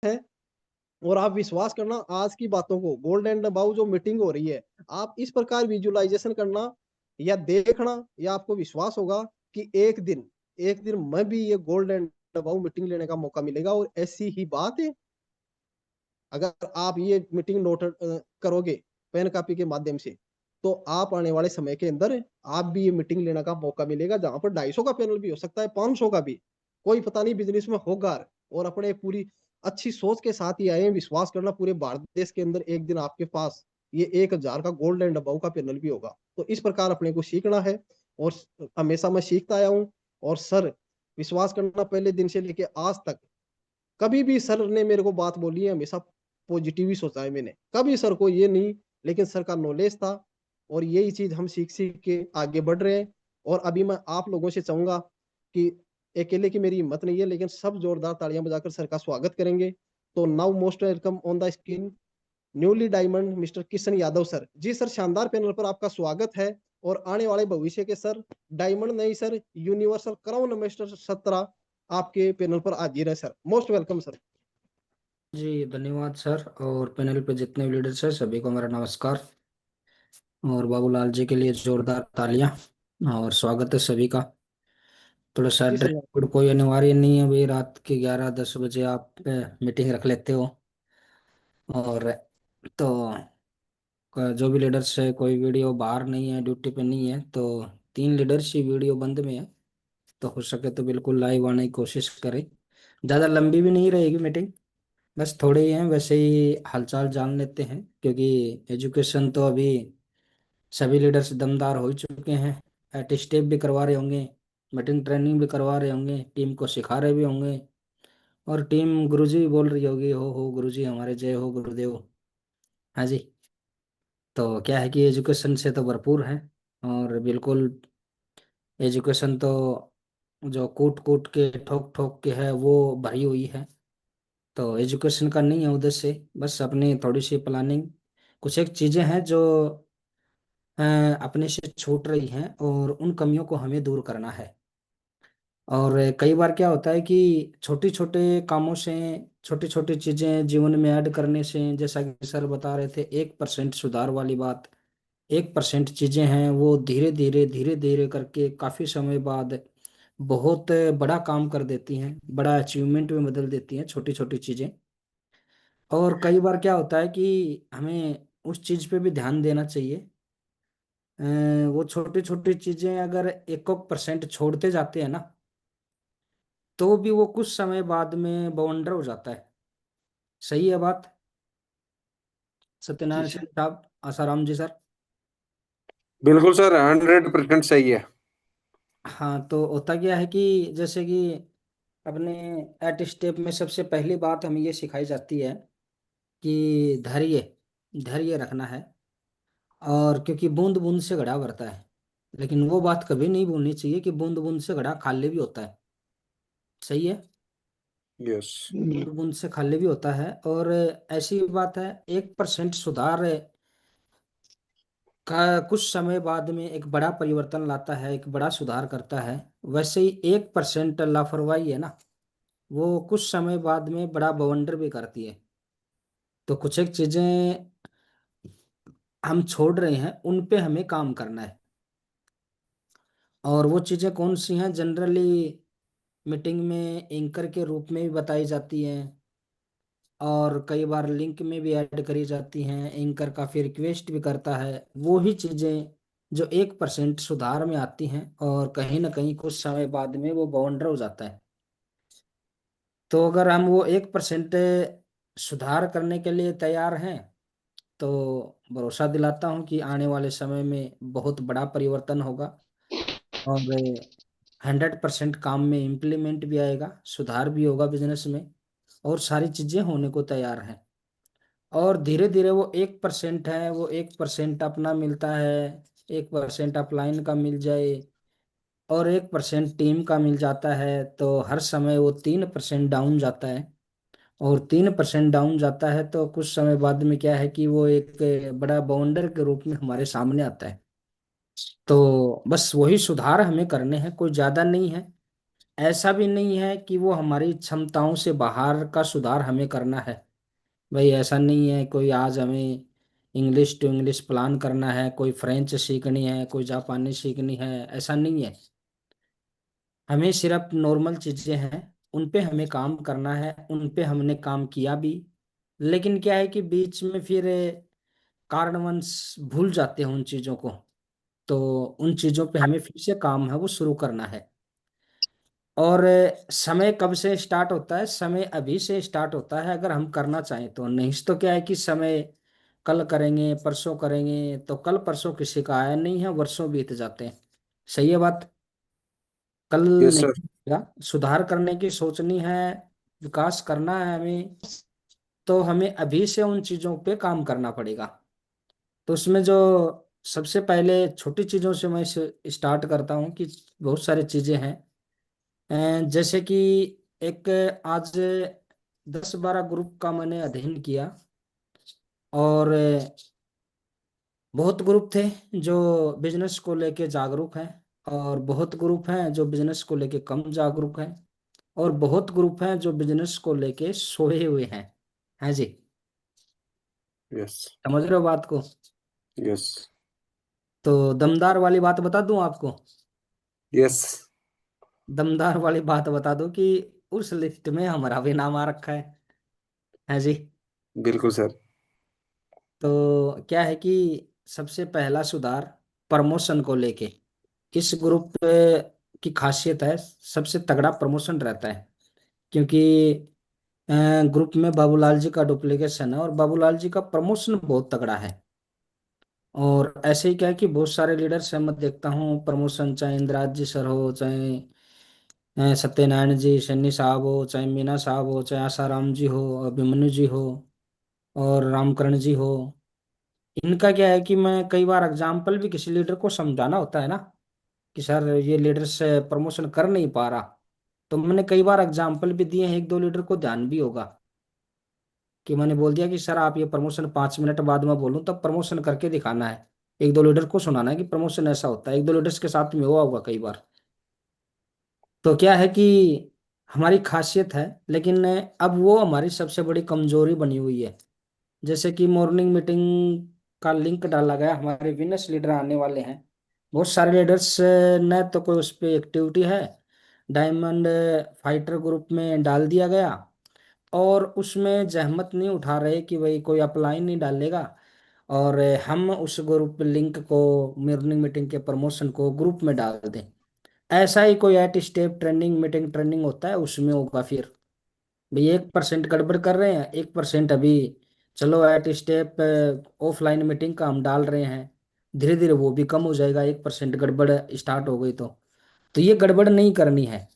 है। और आप विश्वास करना, आज की बातों को गोल्ड एंड अबाउ जो मीटिंग हो रही है, आप इस प्रकार विजुअलाइजेशन करना या देखना, या आपको विश्वास होगा कि एक दिन मैं भी ये गोल्ड एंड अबाउ मीटिंग लेने का मौका मिलेगा। और ऐसी ही बात है, अगर आप ये मीटिंग नोट करोगे पेन कॉपी के माध्यम से, तो आप आने वाले समय के अंदर आप भी ये मीटिंग लेने का मौका मिलेगा, जहां पर 250 का पैनल भी हो सकता है, 500 का भी, कोई पता नहीं बिजनेस में होगा। और अपने पूरी अच्छी सोच के साथ ही आए, विश्वास करना पूरे भारत देश के अंदर एक दिन आपके पास ये 1000 का गोल्ड एंड अबव का पैनल भी होगा। तो इस प्रकार अपने को सीखना है, और हमेशा मैं सीखता आया हूँ। और सर, विश्वास करना, पहले दिन से लेके आज तक कभी भी सर ने मेरे को बात बोली है, हमेशा पॉजिटिव ही सोचा है मैंने, कभी सर को ये नहीं। लेकिन सर का नॉलेज था, और यही चीज हम सीख सीख के आगे बढ़ रहे हैं। और अभी मैं आप लोगों से चाहूंगा कि अकेले की मेरी हिम्मत नहीं है, लेकिन सब जोरदार तालियां बजाकर सर का स्वागत करेंगे। तो now most welcome on the screen newly diamond mister Kishan Yadav sir. जी सर, शानदार पैनल पर आपका स्वागत है। और आने वाले भविष्य के सर, डायमंड नहीं सर, यूनिवर्सल क्राउन मिस्टर 17 आपके पैनल पर हाजिर है सर। Most welcome sir. जी धन्यवाद सर। और पैनल पे जितने भी लीडर्स हैं सभी को मेरा नमस्कार। और बाबूलाल जी के लिए जोरदार तालियां और स्वागत है सभी का। थोड़ा सा जी ड्रेस सर। कोड कोई अनिवार्य नहीं है भाई, रात के 11-10 बजे आप मीटिंग रख लेते हो। और तो जो भी लीडर्स है, कोई वीडियो बाहर नहीं है, ड्यूटी पे नहीं है, तो 3 लीडर्स ही वीडियो बंद में है। तो हो सके तो बिल्कुल लाइव आने की कोशिश करें। ज़्यादा लंबी भी नहीं रहेगी मीटिंग, बस थोड़े ही हैं, वैसे ही हालचाल जान लेते हैं, क्योंकि एजुकेशन तो अभी सभी लीडर्स दमदार हो ही चुके हैं। एट स्टेप भी करवा रहे होंगे, मीटिंग ट्रेनिंग भी करवा रहे होंगे, टीम को सिखा रहे भी होंगे। और टीम गुरुजी भी बोल रही होगी, हो गुरुजी हमारे, जय हो गुरुदेव। हाँ जी। तो क्या है कि एजुकेशन से तो भरपूर है। और बिल्कुल एजुकेशन तो जो कूट कूट के ठोक ठोक के है वो भरी हुई है। तो एजुकेशन का नहीं है उद्देश्य, बस अपनी थोड़ी सी प्लानिंग, कुछ एक चीज़ें हैं जो अ, अपने से छूट रही हैं, और उन कमियों को हमें दूर करना है। और कई बार क्या होता है कि छोटी छोटे कामों से, छोटी छोटी चीज़ें जीवन में ऐड करने से, जैसा कि सर बता रहे थे 1% सुधार वाली बात, 1% चीज़ें हैं वो धीरे धीरे करके काफ़ी समय बाद बहुत बड़ा काम कर देती हैं, बड़ा अचीवमेंट में बदल देती हैं छोटी छोटी चीज़ें। और कई बार क्या होता है कि हमें उस चीज़ पे भी ध्यान देना चाहिए। अ, वो छोटी छोटी चीजें अगर 1% छोड़ते जाते हैं ना, तो भी वो कुछ समय बाद में बवंडर हो जाता है। सही है बात जी सत्यनारायण सर। सिंह साहब, आसाराम जी सर? बिल्कुल सर, 100% सही है। हाँ, तो होता क्या है कि जैसे कि अपने एट स्टेप में सबसे पहली बात हमें ये सिखाई जाती है कि धैर्य, धैर्य रखना है। और क्योंकि बूंद बूंद से घड़ा भरता है, लेकिन वो बात कभी नहीं भूलनी चाहिए कि बूंद बूंद से घड़ा खाली भी होता है। सही है, यस। बूंद बूंद से खाली भी होता है। और ऐसी बात है, 1% सुधार का कुछ समय बाद में एक बड़ा परिवर्तन लाता है, एक बड़ा सुधार करता है। वैसे ही 1% लापरवाही है ना, वो कुछ समय बाद में बड़ा बवंडर भी करती है। तो कुछ एक चीजें हम छोड़ रहे हैं, उन पे हमें काम करना है। और वो चीजें कौन सी हैं? जनरली मीटिंग में एंकर के रूप में भी बताई जाती हैं, और कई बार लिंक में भी ऐड करी जाती हैं, एंकर काफ़ी रिक्वेस्ट भी करता है। वो ही चीज़ें जो 1% सुधार में आती हैं, और कहीं ना कहीं कुछ समय बाद में वो बाउंडर हो जाता है। तो अगर हम वो 1% सुधार करने के लिए तैयार हैं, तो भरोसा दिलाता हूँ कि आने वाले समय में बहुत बड़ा परिवर्तन होगा। और 100% काम में इम्प्लीमेंट भी आएगा, सुधार भी होगा बिजनेस में, और सारी चीज़ें होने को तैयार हैं। और धीरे धीरे वो 1% है, वो 1% अपना मिलता है, 1% अपलाइन का मिल जाए, और 1% टीम का मिल जाता है, तो हर समय वो 3% डाउन जाता है। और 3% डाउन जाता है, तो कुछ समय बाद में क्या है कि वो एक बड़ा बाउंडर के रूप में हमारे सामने आता है। तो बस वही सुधार हमें करने हैं, कोई ज़्यादा नहीं है। ऐसा भी नहीं है कि वो हमारी क्षमताओं से बाहर का सुधार हमें करना है। भाई ऐसा नहीं है कोई आज हमें इंग्लिश टू इंग्लिश प्लान करना है, कोई फ्रेंच सीखनी है, कोई जापानी सीखनी है, ऐसा नहीं है। हमें सिर्फ नॉर्मल चीजें हैं, उन पे हमें काम करना है, उन पे हमने काम किया भी। लेकिन क्या है कि बीच में फिर कारणवश भूल जाते हैं उन चीजों को। तो उन चीजों पे हमें फिर से काम है वो शुरू करना है। और समय कब से स्टार्ट होता है? समय अभी से स्टार्ट होता है अगर हम करना चाहें तो। नहीं तो क्या है कि समय कल करेंगे, परसों करेंगे, तो कल परसों किसी का आया नहीं है, वर्षों बीत जाते हैं। सही है बात? कल यस नहीं सर। होगा, सुधार करने की सोचनी है, विकास करना है हमें, तो हमें अभी से उन चीजों पे काम करना पड़ेगा। तो उसमें जो सबसे पहले छोटी चीजों से मैं स्टार्ट करता हूँ कि बहुत सारी चीजें हैं। जैसे कि एक आज 10-12 ग्रुप का मैंने अध्ययन किया, और बहुत ग्रुप थे जो बिजनेस को लेके जागरूक हैं, और बहुत ग्रुप हैं जो बिजनेस को लेके कम जागरूक हैं, और बहुत ग्रुप हैं जो बिजनेस को लेके सोए हुए हैं। हाँ जी। यस। समझ रहे हो बात को? यस। तो दमदार वाली बात बता दूं आपको। यस। दमदार वाली बात बता दूं कि उस लिस्ट में हमारा भी नाम आ रखा है। हाँ जी। बिल्कुल सर। तो क्या है कि सबसे पहला सुधार प्रमोशन को लेके, इस ग्रुप की खासियत है सबसे तगड़ा प्रमोशन रहता है। क्योंकि ग्रुप में बाबूलाल जी का डुप्लीकेशन है, और बाबूलाल जी का प्रमोशन बहुत तगड़ा है। और ऐसे ही क्या है कि बहुत सारे लीडर्स हैं, मैं देखता हूँ प्रमोशन, चाहे इंदिराज जी सर हो, चाहे सत्यनारायण जी सन्नी साहब हो, चाहे मीना साहब हो, चाहे आसाराम जी हो, अभिमन्यु जी हो, और रामकरण जी हो। इनका क्या है कि मैं कई बार एग्जाम्पल भी, किसी लीडर को समझाना होता है ना कि सर ये लीडर से प्रमोशन कर नहीं पा रहा, तो मैंने कई बार एग्जाम्पल भी दिए हैं। एक दो लीडर को ध्यान भी होगा कि मैंने बोल दिया कि सर आप ये प्रमोशन 5 मिनट बाद में बोलूँ तब प्रमोशन करके दिखाना है। एक दो लीडर को सुनाना है कि प्रमोशन ऐसा होता है। एक दो लीडर्स के साथ में हुआ होगा कई बार। तो क्या है कि हमारी खासियत है, लेकिन अब वो हमारी सबसे बड़ी कमजोरी बनी हुई है। जैसे कि मॉर्निंग मीटिंग का लिंक डाला गया, हमारे विनर्स लीडर आने वाले हैं। बहुत सारे लीडर्स ने तो कोई उस पर एक्टिविटी है, डायमंड फाइटर ग्रुप में डाल दिया गया, और उसमें जहमत नहीं उठा रहे कि भाई कोई अप्लाई नहीं डालेगा, और हम उस ग्रुप लिंक को, मॉर्निंग मीटिंग के प्रमोशन को ग्रुप में डाल दें। ऐसा ही कोई eight step trending meeting trending होता है, उसमें होगा फिर भाई 1% गड़बड़ कर रहे हैं, 1% अभी चलो एट स्टेप ऑफलाइन मीटिंग का हम डाल रहे हैं, धीरे धीरे वो भी कम हो जाएगा। 1% गड़बड़ स्टार्ट हो गई तो ये गड़बड़ नहीं करनी है।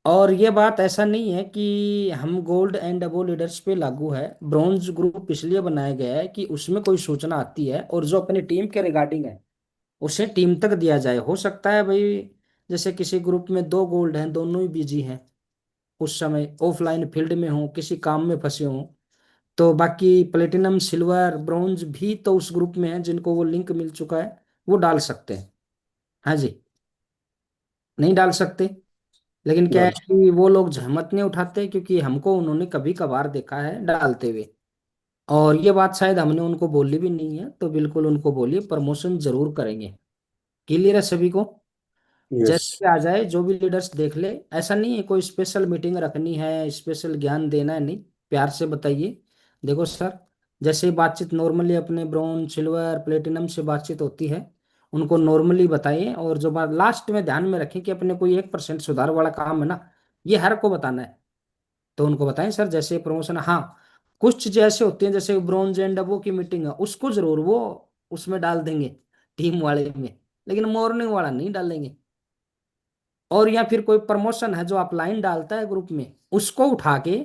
और ये बात ऐसा नहीं है कि हम गोल्ड एंड अबो लीडर्स पे लागू है। ब्रॉन्ज ग्रुप इसलिए बनाया गया है कि उसमें कोई सूचना आती है और जो अपनी टीम के रिगार्डिंग है उसे टीम तक दिया जाए। हो सकता है भाई जैसे किसी ग्रुप में दो गोल्ड हैं, दोनों ही बिजी हैं, उस समय ऑफलाइन फील्ड में हो, किसी काम में फंसे हो, तो बाकी प्लेटिनम सिल्वर ब्रॉन्ज भी तो उस ग्रुप में है जिनको वो लिंक मिल चुका है, वो डाल सकते हैं। हाँ जी। नहीं डाल सकते, लेकिन क्या है डाल। कि वो लोग जहमत नहीं उठाते क्योंकि हमको उन्होंने कभी कभार देखा है डालते हुए। और ये बात शायद हमने उनको बोली भी नहीं है, तो बिल्कुल उनको बोलिए प्रमोशन जरूर करेंगे। क्लियर है सभी को? यस। जैसे भी आ जाए, जो भी लीडर्स देख ले, ऐसा नहीं है कोई स्पेशल मीटिंग रखनी है, स्पेशल ज्ञान देना है, नहीं, प्यार से बताइए। देखो सर, जैसे ही बातचीत नॉर्मली अपने ब्रॉन्ज सिल्वर प्लेटिनम से बातचीत होती है, उनको नॉर्मली बताइए, और जो बात लास्ट में ध्यान में रखें कि अपने कोई 1% सुधार वाला काम है ना, ये हर को बताना है, तो उनको बताएं सर जैसे प्रमोशन। हाँ, कुछ चीजें ऐसे होती हैं जैसे ब्रॉन्ज एंड अबो की मीटिंग है, उसको जरूर वो उसमें डाल देंगे, टीम वाले में, लेकिन मॉर्निंग वाला नहीं डालेंगे। और या फिर कोई प्रमोशन है जो अपलाइन डालता है ग्रुप में, उसको उठा के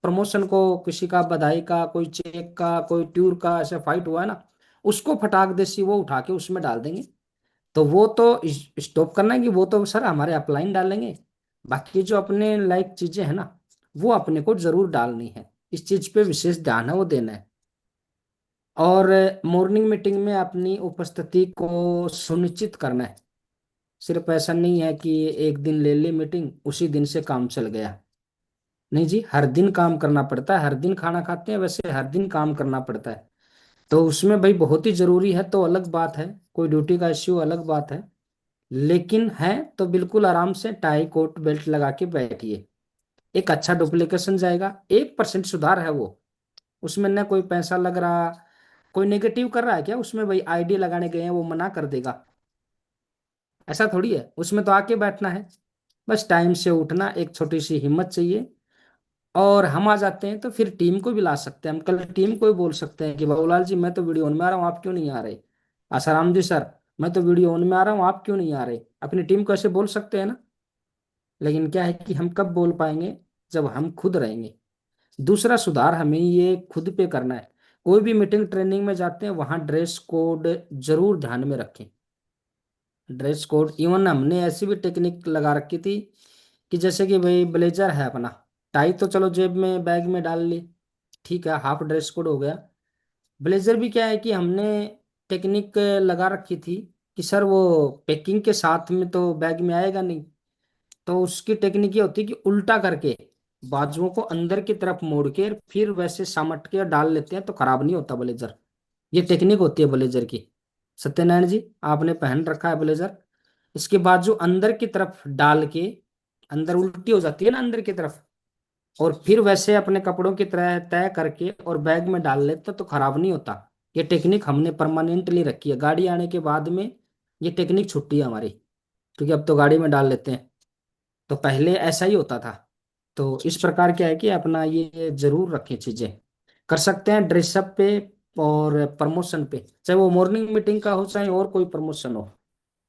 प्रमोशन को, किसी का बधाई का, कोई चेक का, कोई ट्यूर का ऐसे फाइट हुआ है ना, उसको फटाक देसी वो उठा के उसमें डाल देंगे। तो वो तो स्टॉप करना है कि वो तो सर हमारे अपलाइन डालेंगे। बाकी जो अपने लाइक चीजें हैं ना, वो अपने को जरूर डालनी है, इस चीज पे विशेष ध्यान है वो देना है। और मॉर्निंग मीटिंग में अपनी उपस्थिति को सुनिश्चित करना है। सिर्फ ऐसा नहीं है कि एक दिन ले ली मीटिंग उसी दिन से काम चल गया। नहीं जी, हर दिन काम करना पड़ता है, हर दिन खाना खाते हैं वैसे हर दिन काम करना पड़ता है। तो उसमें भाई बहुत ही जरूरी है तो अलग बात है, कोई ड्यूटी का इश्यू अलग बात है। लेकिन है तो बिल्कुल आराम से टाई कोट बेल्ट लगा के बैठिए, एक अच्छा डुप्लीकेशन जाएगा। 1% सुधार है वो, उसमें ना कोई पैसा लग रहा। कोई नेगेटिव कर रहा है क्या उसमें? भाई आईडी लगाने गए हैं वो मना कर देगा? ऐसा थोड़ी है, उसमें तो आके बैठना है। बस टाइम से उठना, एक छोटी सी हिम्मत चाहिए। और हम आ जाते हैं तो फिर टीम को भी ला सकते हैं, हम कल टीम को भी बोल सकते हैं कि बाबूलाल जी मैं तो वीडियो ऑन में आ रहा हूँ, आप क्यों नहीं आ रहे? आसाराम जी सर, मैं तो वीडियो ऑन में आ रहा हूँ, आप क्यों नहीं आ रहे? अपनी टीम को ऐसे बोल सकते हैं ना। लेकिन क्या है कि हम कब बोल पाएंगे? जब हम खुद रहेंगे। दूसरा सुधार हमें ये खुद पे करना है। कोई भी मीटिंग ट्रेनिंग में जाते हैं वहां ड्रेस कोड जरूर ध्यान में रखें। ड्रेस कोड इवन हमने ऐसी भी टेक्निक लगा रखी थी कि जैसे कि भाई ब्लेजर है अपना, टाई तो चलो जेब में बैग में डाल ली, ठीक है, हाफ ड्रेस कोड हो गया। ब्लेजर भी क्या है कि हमने टेक्निक लगा रखी थी कि सर वो पैकिंग के साथ में तो बैग में आएगा नहीं। तो उसकी टेक्निक ये होती है कि उल्टा करके बाजुओं को अंदर की तरफ मोड़ के फिर वैसे समेट के डाल लेते हैं तो खराब नहीं होता ब्लेजर। ये टेक्निक होती है ब्लेजर की। सत्यनारायण जी, आपने पहन रखा है ब्लेजर, इसके बाजू अंदर की तरफ डाल के, अंदर उल्टी हो जाती है ना अंदर की तरफ, और फिर वैसे अपने कपड़ों की तरह तय करके और बैग में डाल लेते तो खराब नहीं होता। ये टेक्निक हमने परमानेंटली रखी है, गाड़ी आने के बाद में ये टेक्निक छुट्टी है हमारी, क्योंकि अब तो गाड़ी में डाल लेते हैं। तो पहले ऐसा ही होता था। तो इस प्रकार क्या है कि अपना ये जरूर रखें चीजें। कर सकते हैं ड्रेसअप पे और प्रमोशन पे, चाहे वो मॉर्निंग मीटिंग का हो चाहे और कोई प्रमोशन हो।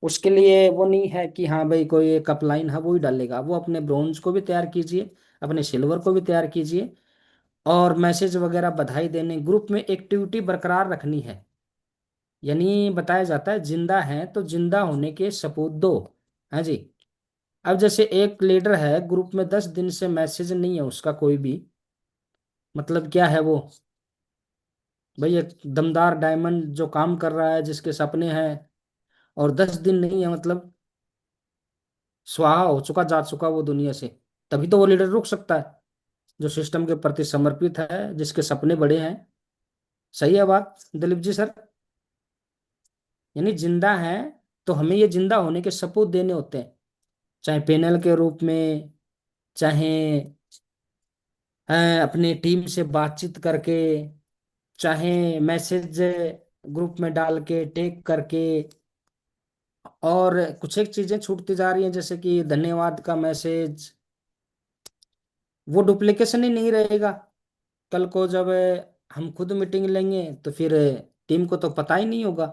उसके लिए वो नहीं है कि हाँ भाई कोई एक अपलाइन है वो ही डालेगा, वो अपने ब्रोंज को भी तैयार कीजिए, अपने सिल्वर को भी तैयार कीजिए। और मैसेज वगैरह बधाई देने, ग्रुप में एक्टिविटी बरकरार रखनी है। यानी बताया जाता है जिंदा है तो जिंदा होने के सबूत दो। हाँ जी। अब जैसे एक लीडर है ग्रुप में 10 दिन से मैसेज नहीं है उसका कोई भी, मतलब क्या है वो? भाई एक दमदार डायमंड जो काम कर रहा है जिसके सपने हैं, और 10 दिन नहीं है, मतलब स्वाहा हो चुका, जा चुका वो दुनिया से। तभी तो वो लीडर रुक सकता है, जो सिस्टम के प्रति समर्पित है, जिसके सपने बड़े हैं। सही है बात दिलीप जी सर? यानी जिंदा है तो हमें ये जिंदा होने के सबूत देने होते हैं, चाहे पैनल के रूप में, चाहे अपने टीम से बातचीत करके, चाहे मैसेज ग्रुप में डाल के टैग करके। और कुछ एक चीजें छूटती जा रही हैं जैसे कि धन्यवाद का मैसेज, वो डुप्लीकेशन ही नहीं रहेगा। कल को जब हम खुद मीटिंग लेंगे तो फिर टीम को तो पता ही नहीं होगा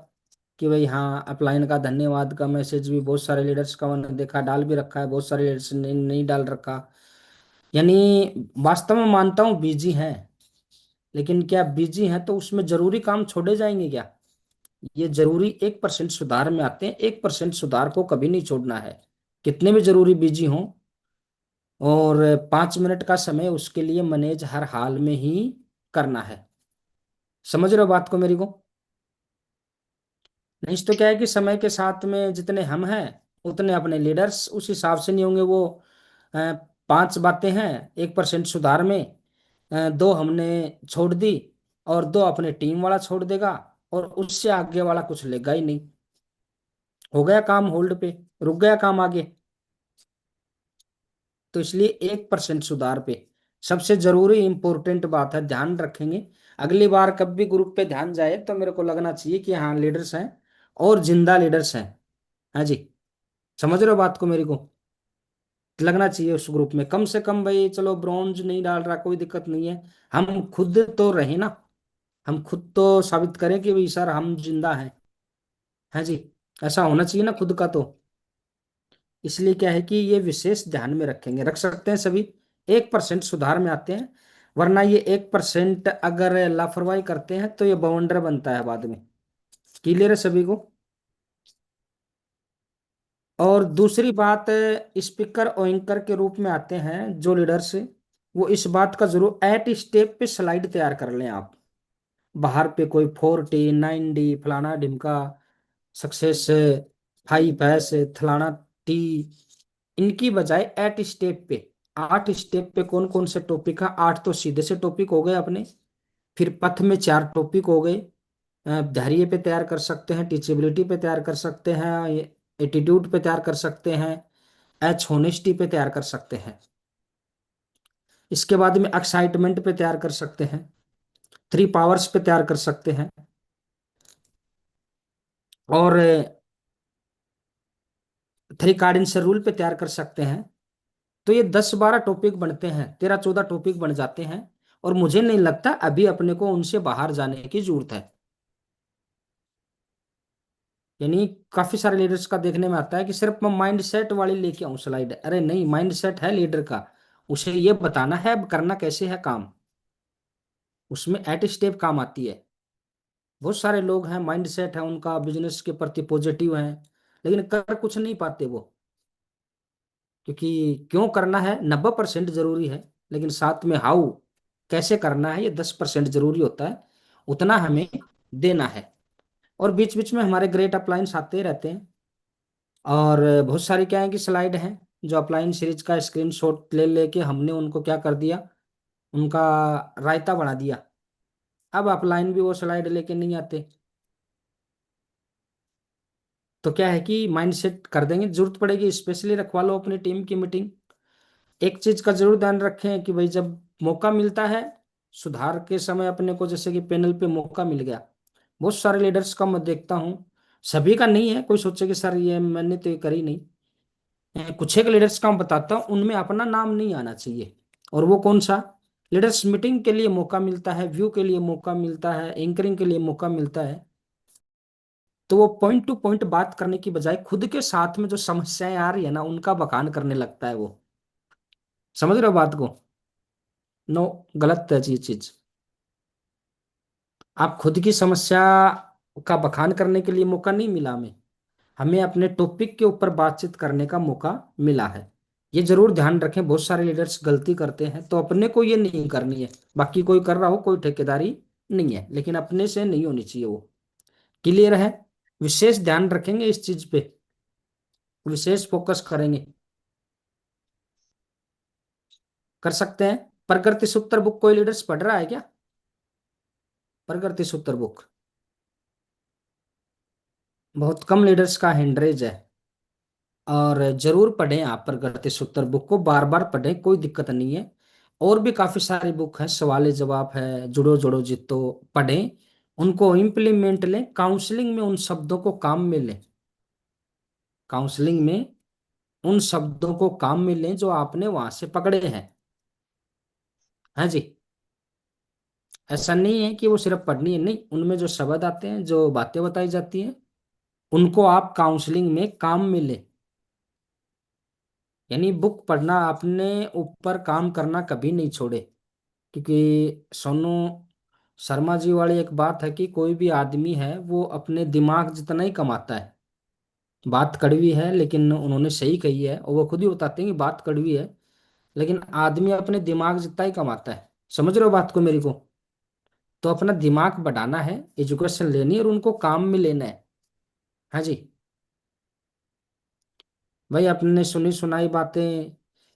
कि भाई हाँ अपलाइन का धन्यवाद का मैसेज भी बहुत सारे लीडर्स का मैंने देखा डाल भी रखा है, बहुत सारे लीडर्स ने नहीं डाल रखा। यानी वास्तव में मानता हूँ बिजी हैं, लेकिन क्या बिजी हैं तो उसमें जरूरी काम छोड़े जाएंगे क्या? ये जरूरी 1% सुधार में आते हैं, 1% सुधार को कभी नहीं छोड़ना है, कितने भी जरूरी बिजी हों। और 5 मिनट का समय उसके लिए मैनेज हर हाल में ही करना है। समझ रहे हो बात को मेरी को? नहीं तो क्या है कि समय के साथ में जितने हम हैं उतने अपने लीडर्स उस हिसाब से नहीं होंगे। वो 5 बातें हैं 1% सुधार में, दो हमने छोड़ दी और दो अपने टीम वाला छोड़ देगा, और उससे आगे वाला कुछ लेगा ही नहीं। हो गया काम होल्ड पे, रुक गया काम आगे। तो इसलिए 1% सुधार पे सबसे जरूरी इंपॉर्टेंट बात है, ध्यान रखेंगे। अगली बार कब भी ग्रुप पे ध्यान जाए तो मेरे को लगना चाहिए कि हाँ लीडर्स हैं और जिंदा लीडर्स हैं। हाँ जी। समझ रहे हो बात को मेरी को? लगना चाहिए उस ग्रुप में कम से कम, भाई चलो ब्रॉन्ज नहीं डाल रहा कोई दिक्कत नहीं है, हम खुद तो रहे ना, हम खुद तो साबित करें कि भाई सर हम जिंदा हैं। हाँ जी। ऐसा होना चाहिए ना खुद का तो। इसलिए क्या है कि ये विशेष ध्यान में रखेंगे, रख सकते हैं सभी। 1% सुधार में आते हैं, वरना ये 1% अगर लापरवाही करते हैं तो ये बवंडर बनता है बाद में। क्लियर है सभी को? और दूसरी बात, स्पीकर और एंकर के रूप में आते हैं जो लीडर्स, वो इस बात का जरूर एट स्टेप पे स्लाइड तैयार कर लें आप। बाहर पे कोई 4T 9D फलाना ढिमका सक्सेस फाइव एस, फलाना टी, इनकी बजाय एट स्टेप पे, 8 स्टेप पे कौन कौन से टॉपिक है, 8 तो सीधे से टॉपिक हो गए अपने। फिर पथ में 4 टॉपिक हो गए। धैर्य पे तैयार कर सकते हैं, टीचेबिलिटी पे तैयार कर सकते हैं, एटीट्यूड पे तैयार कर सकते हैं, एच होनेस्टी पे तैयार कर सकते हैं। इसके बाद में एक्साइटमेंट पे तैयार कर सकते हैं, 3 पावर्स पे तैयार कर सकते हैं, और 3 कार्डिनल रूल पे तैयार कर सकते हैं। तो ये 10-12 टॉपिक बनते हैं, 13-14 टॉपिक बन जाते हैं। और मुझे नहीं लगता अभी अपने को उनसे बाहर जाने की जरूरत है। यानी काफी सारे लीडर्स का देखने में आता है कि सिर्फ मैं माइंड सेट वाली लेके आऊं स्लाइड। अरे नहीं, माइंड सेट है लीडर का, उसे ये बताना है अब करना कैसे है काम, उसमें एट स्टेप काम आती है। बहुत सारे लोग हैं, माइंड सेट है उनका, बिजनेस के प्रति पॉजिटिव हैं, लेकिन कर कुछ नहीं पाते वो। क्योंकि क्यों करना है 90% जरूरी है, लेकिन साथ में हाउ, कैसे करना है, ये 10% जरूरी होता है। उतना हमें देना है। और बीच बीच में हमारे ग्रेट अपलाइंस आते रहते हैं। और बहुत सारी क्या है कि स्लाइड हैं, जो अपलाइन सीरीज का स्क्रीनशॉट ले लेके हमने उनको क्या कर दिया, उनका रायता बना दिया। अब अपलाइन भी वो स्लाइड लेके नहीं आते। तो क्या है कि माइंडसेट कर देंगे, जरूरत पड़ेगी स्पेशली रखवा लो अपनी टीम की मीटिंग। एक चीज का जरूर ध्यान रखें कि भाई जब मौका मिलता है सुधार के समय अपने को, जैसे कि पैनल पे मौका मिल गया, बहुत सारे लीडर्स का मैं देखता हूँ, सभी का नहीं है, कोई सोचे कि सर ये मैंने तो ये करी नहीं। कुछ एक लीडर्स का मैं बताता हूँ, उनमें अपना नाम नहीं आना चाहिए। और वो कौन सा, लीडर्स मीटिंग के लिए मौका मिलता है, व्यू के लिए मौका मिलता है, एंकरिंग के लिए मौका मिलता है, तो वो पॉइंट टू पॉइंट बात करने की बजाय खुद के साथ में जो समस्याएं आ रही है ना उनका बखान करने लगता है वो। समझ रहे हो बात को? नो, गलत है ये चीज। आप खुद की समस्या का बखान करने के लिए मौका नहीं मिला हमें, हमें अपने टॉपिक के ऊपर बातचीत करने का मौका मिला है। ये जरूर ध्यान रखें, बहुत सारे लीडर्स गलती करते हैं, तो अपने को ये नहीं करनी है। बाकी कोई कर रहा हो, कोई ठेकेदारी नहीं है, लेकिन अपने से नहीं होनी चाहिए वो। क्लियर है? विशेष ध्यान रखेंगे इस चीज पे, विशेष फोकस करेंगे। कर सकते हैं। प्रकृति सूत्र बुक कोई लीडर्स पढ़ रहा है क्या? प्रकृति सूत्र बुक बहुत कम लीडर्स का हैंडरेज है। और जरूर पढ़ें आप प्रकृति सूत्र बुक को, बार बार पढ़ें, कोई दिक्कत नहीं है। और भी काफी सारी बुक है, सवाल जवाब है, जुड़ो जुड़ो जितो, पढ़ें, उनको इम्प्लीमेंट लें, काउंसलिंग में उन शब्दों को काम में लें, काउंसलिंग में उन शब्दों को काम में लें जो आपने वहां से पकड़े हैं। हाँ जी। ऐसा नहीं है कि वो सिर्फ पढ़नी है, नहीं, उनमें जो शब्द आते हैं, जो बातें बताई जाती हैं, उनको आप काउंसलिंग में काम में लें। यानी बुक पढ़ना, अपने ऊपर काम करना कभी नहीं छोड़े। क्योंकि सोनू शर्मा जी वाली एक बात है कि कोई भी आदमी है वो अपने दिमाग जितना ही कमाता है। बात कड़वी है लेकिन उन्होंने सही कही है, और वो खुद ही बताते हैं कि बात कड़वी है, लेकिन आदमी अपने दिमाग जितना ही कमाता है। समझ रहे हो बात को मेरी को? तो अपना दिमाग बढ़ाना है, एजुकेशन लेनी है और उनको काम में लेना है। हाँ जी। भाई अपने सुनी सुनाई बातें,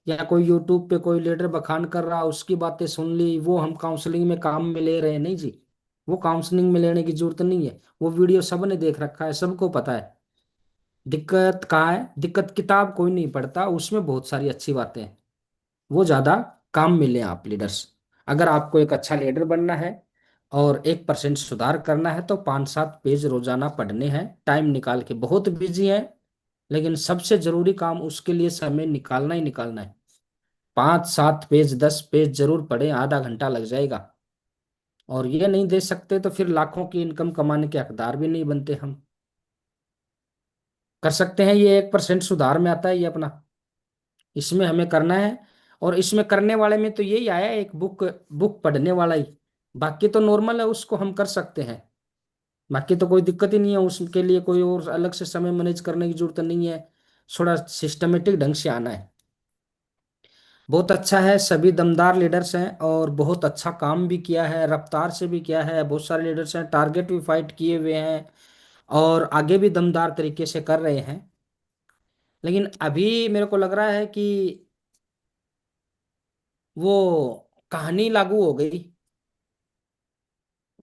या कोई यूट्यूब पे कोई लीडर बखान कर रहा उसकी बातें सुन ली, वो हम काउंसलिंग में काम में ले रहे हैं? नहीं जी, वो काउंसलिंग में लेने की जरूरत नहीं है। वो वीडियो सबने देख रखा है, सबको पता है। दिक्कत कहाँ है? दिक्कत किताब कोई नहीं पढ़ता, उसमें बहुत सारी अच्छी बातें हैं, वो ज्यादा काम में लें आप लीडर्स। अगर आपको एक अच्छा लीडर बनना है और 1% सुधार करना है, तो 5-7 पेज रोजाना पढ़ने हैं, टाइम निकाल के। बहुत बिजी है, लेकिन सबसे जरूरी काम उसके लिए समय निकालना ही निकालना है। 5-7 पेज, 10 पेज जरूर पढ़े, आधा घंटा लग जाएगा। और ये नहीं दे सकते तो फिर लाखों की इनकम कमाने के हकदार भी नहीं बनते हम। कर सकते हैं, ये 1% सुधार में आता है ये अपना, इसमें हमें करना है। और इसमें करने वाले में तो यही आया, एक बुक, बुक पढ़ने वाला ही। बाकी तो नॉर्मल है, उसको हम कर सकते हैं। बाकी तो कोई दिक्कत ही नहीं है, उसके लिए कोई और अलग से समय मैनेज करने की जरूरत नहीं है। थोड़ा सिस्टमेटिक ढंग से आना है। बहुत अच्छा है, सभी दमदार लीडर्स हैं और बहुत अच्छा काम भी किया है, रफ्तार से भी किया है। बहुत सारे लीडर्स हैं, टारगेट भी फाइट किए हुए हैं। और आगे भी दमदार तरीके से कर रहे हैं। लेकिन अभी मेरे को लग रहा है कि वो कहानी लागू हो गई।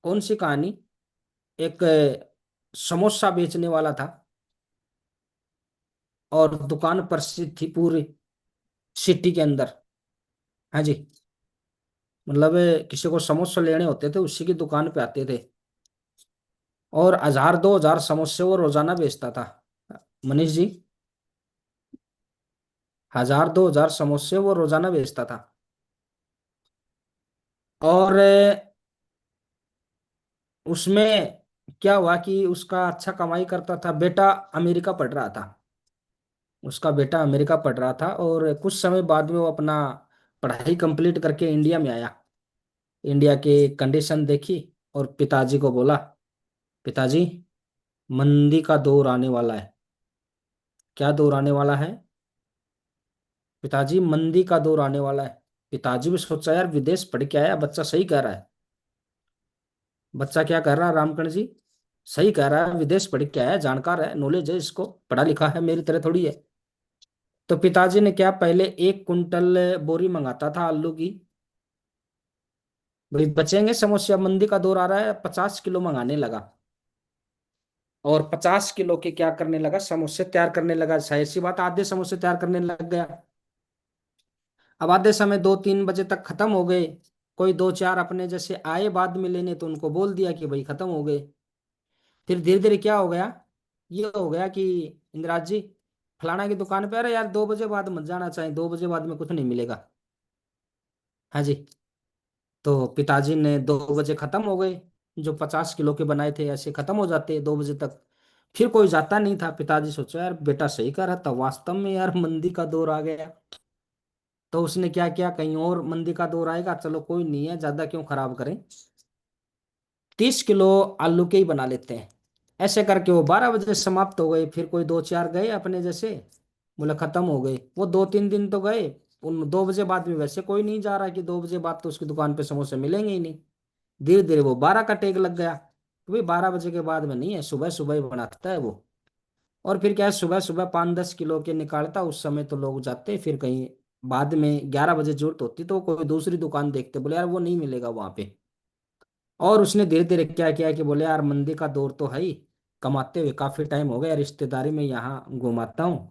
कौन सी कहानी? एक समोसा बेचने वाला था और दुकान प्रसिद्ध थी पूरी सिटी के अंदर। हाँ जी। मतलब किसी को समोसे लेने होते थे उसी की दुकान पे आते थे, और 1000 2000 समोसे वो रोजाना बेचता था। मनीष जी, 1000 2000 समोसे वो रोजाना बेचता था। और उसमें क्या हुआ कि उसका अच्छा कमाई करता था। बेटा अमेरिका पढ़ रहा था, उसका बेटा अमेरिका पढ़ रहा था, और कुछ समय बाद में वो अपना पढ़ाई कंप्लीट करके इंडिया में आया। इंडिया की कंडीशन देखी और पिताजी को बोला, पिताजी, मंदी का दौर आने वाला है। क्या दौर आने वाला है? पिताजी, मंदी का दौर आने वाला है। पिताजी भी सोचा, यार विदेश पढ़ के आया बच्चा, सही कह रहा है। बच्चा क्या कर रहा है रामकरण जी? सही कह रहा है, विदेश पढ़ के आया, जानकार है, नॉलेज है, इसको पढ़ा लिखा है, मेरी तरह थोड़ी है। तो पिताजी ने क्या, पहले 1 कुंटल बोरी मंगाता था आलू की। भाई बचेंगे समोसे, अब मंदी का दौर आ रहा है, 50 किलो मंगाने लगा। और 50 किलो के क्या करने लगा, समोसे तैयार करने लगा। जाहिर सी बात, आधे समोसे तैयार करने लग गया। अब आधे समय 2 3 बजे तक खत्म हो गए। कोई 2 4 अपने जैसे आए बाद में लेने, तो उनको बोल दिया कि भाई खत्म हो गए। फिर धीरे धीरे क्या हो गया, ये हो गया कि इंदिराज जी, फलाना की दुकान पे, अरे यार 2 बजे बाद मत जाना, चाहिए 2 बजे बाद में कुछ नहीं मिलेगा। हाँ जी। तो पिताजी ने 2 बजे खत्म हो गए, जो 50 किलो के बनाए थे ऐसे खत्म हो जाते 2 बजे तक। फिर कोई जाता नहीं था। पिताजी सोचा, यार बेटा सही कह रहा था, वास्तव में यार मंदी का दौर आ गया। तो उसने क्या किया, कहीं और मंदी का दौर आएगा, चलो कोई नहीं है, ज्यादा क्यों खराब करें, 30 किलो आलू के ही बना लेते हैं। ऐसे करके वो 12 बजे समाप्त हो गए। फिर कोई 2 4 गए अपने जैसे, बोले खत्म हो गए। वो 2 3 दिन तो गए, उन 2 बजे बाद में वैसे कोई नहीं जा रहा कि 2 बजे बाद तो उसकी दुकान पे समोसे मिलेंगे ही नहीं। धीरे धीरे वो 12 का टेक लग गया कि भाई 12 बजे के बाद में नहीं है, सुबह सुबह ही बनाता है वो। और फिर क्या है, सुबह सुबह 5 10 किलो के निकालता, उस समय तो लोग जाते। फिर कहीं बाद में 11 बजे जरूरत होती तो कोई दूसरी दुकान देखते, बोले यार वो नहीं मिलेगा वहां पे। और उसने धीरे धीरे क्या किया कि बोले यार मंदी का दौर तो है ही, कमाते हुए काफी टाइम हो गया, रिश्तेदारी में यहाँ घुमाता हूँ।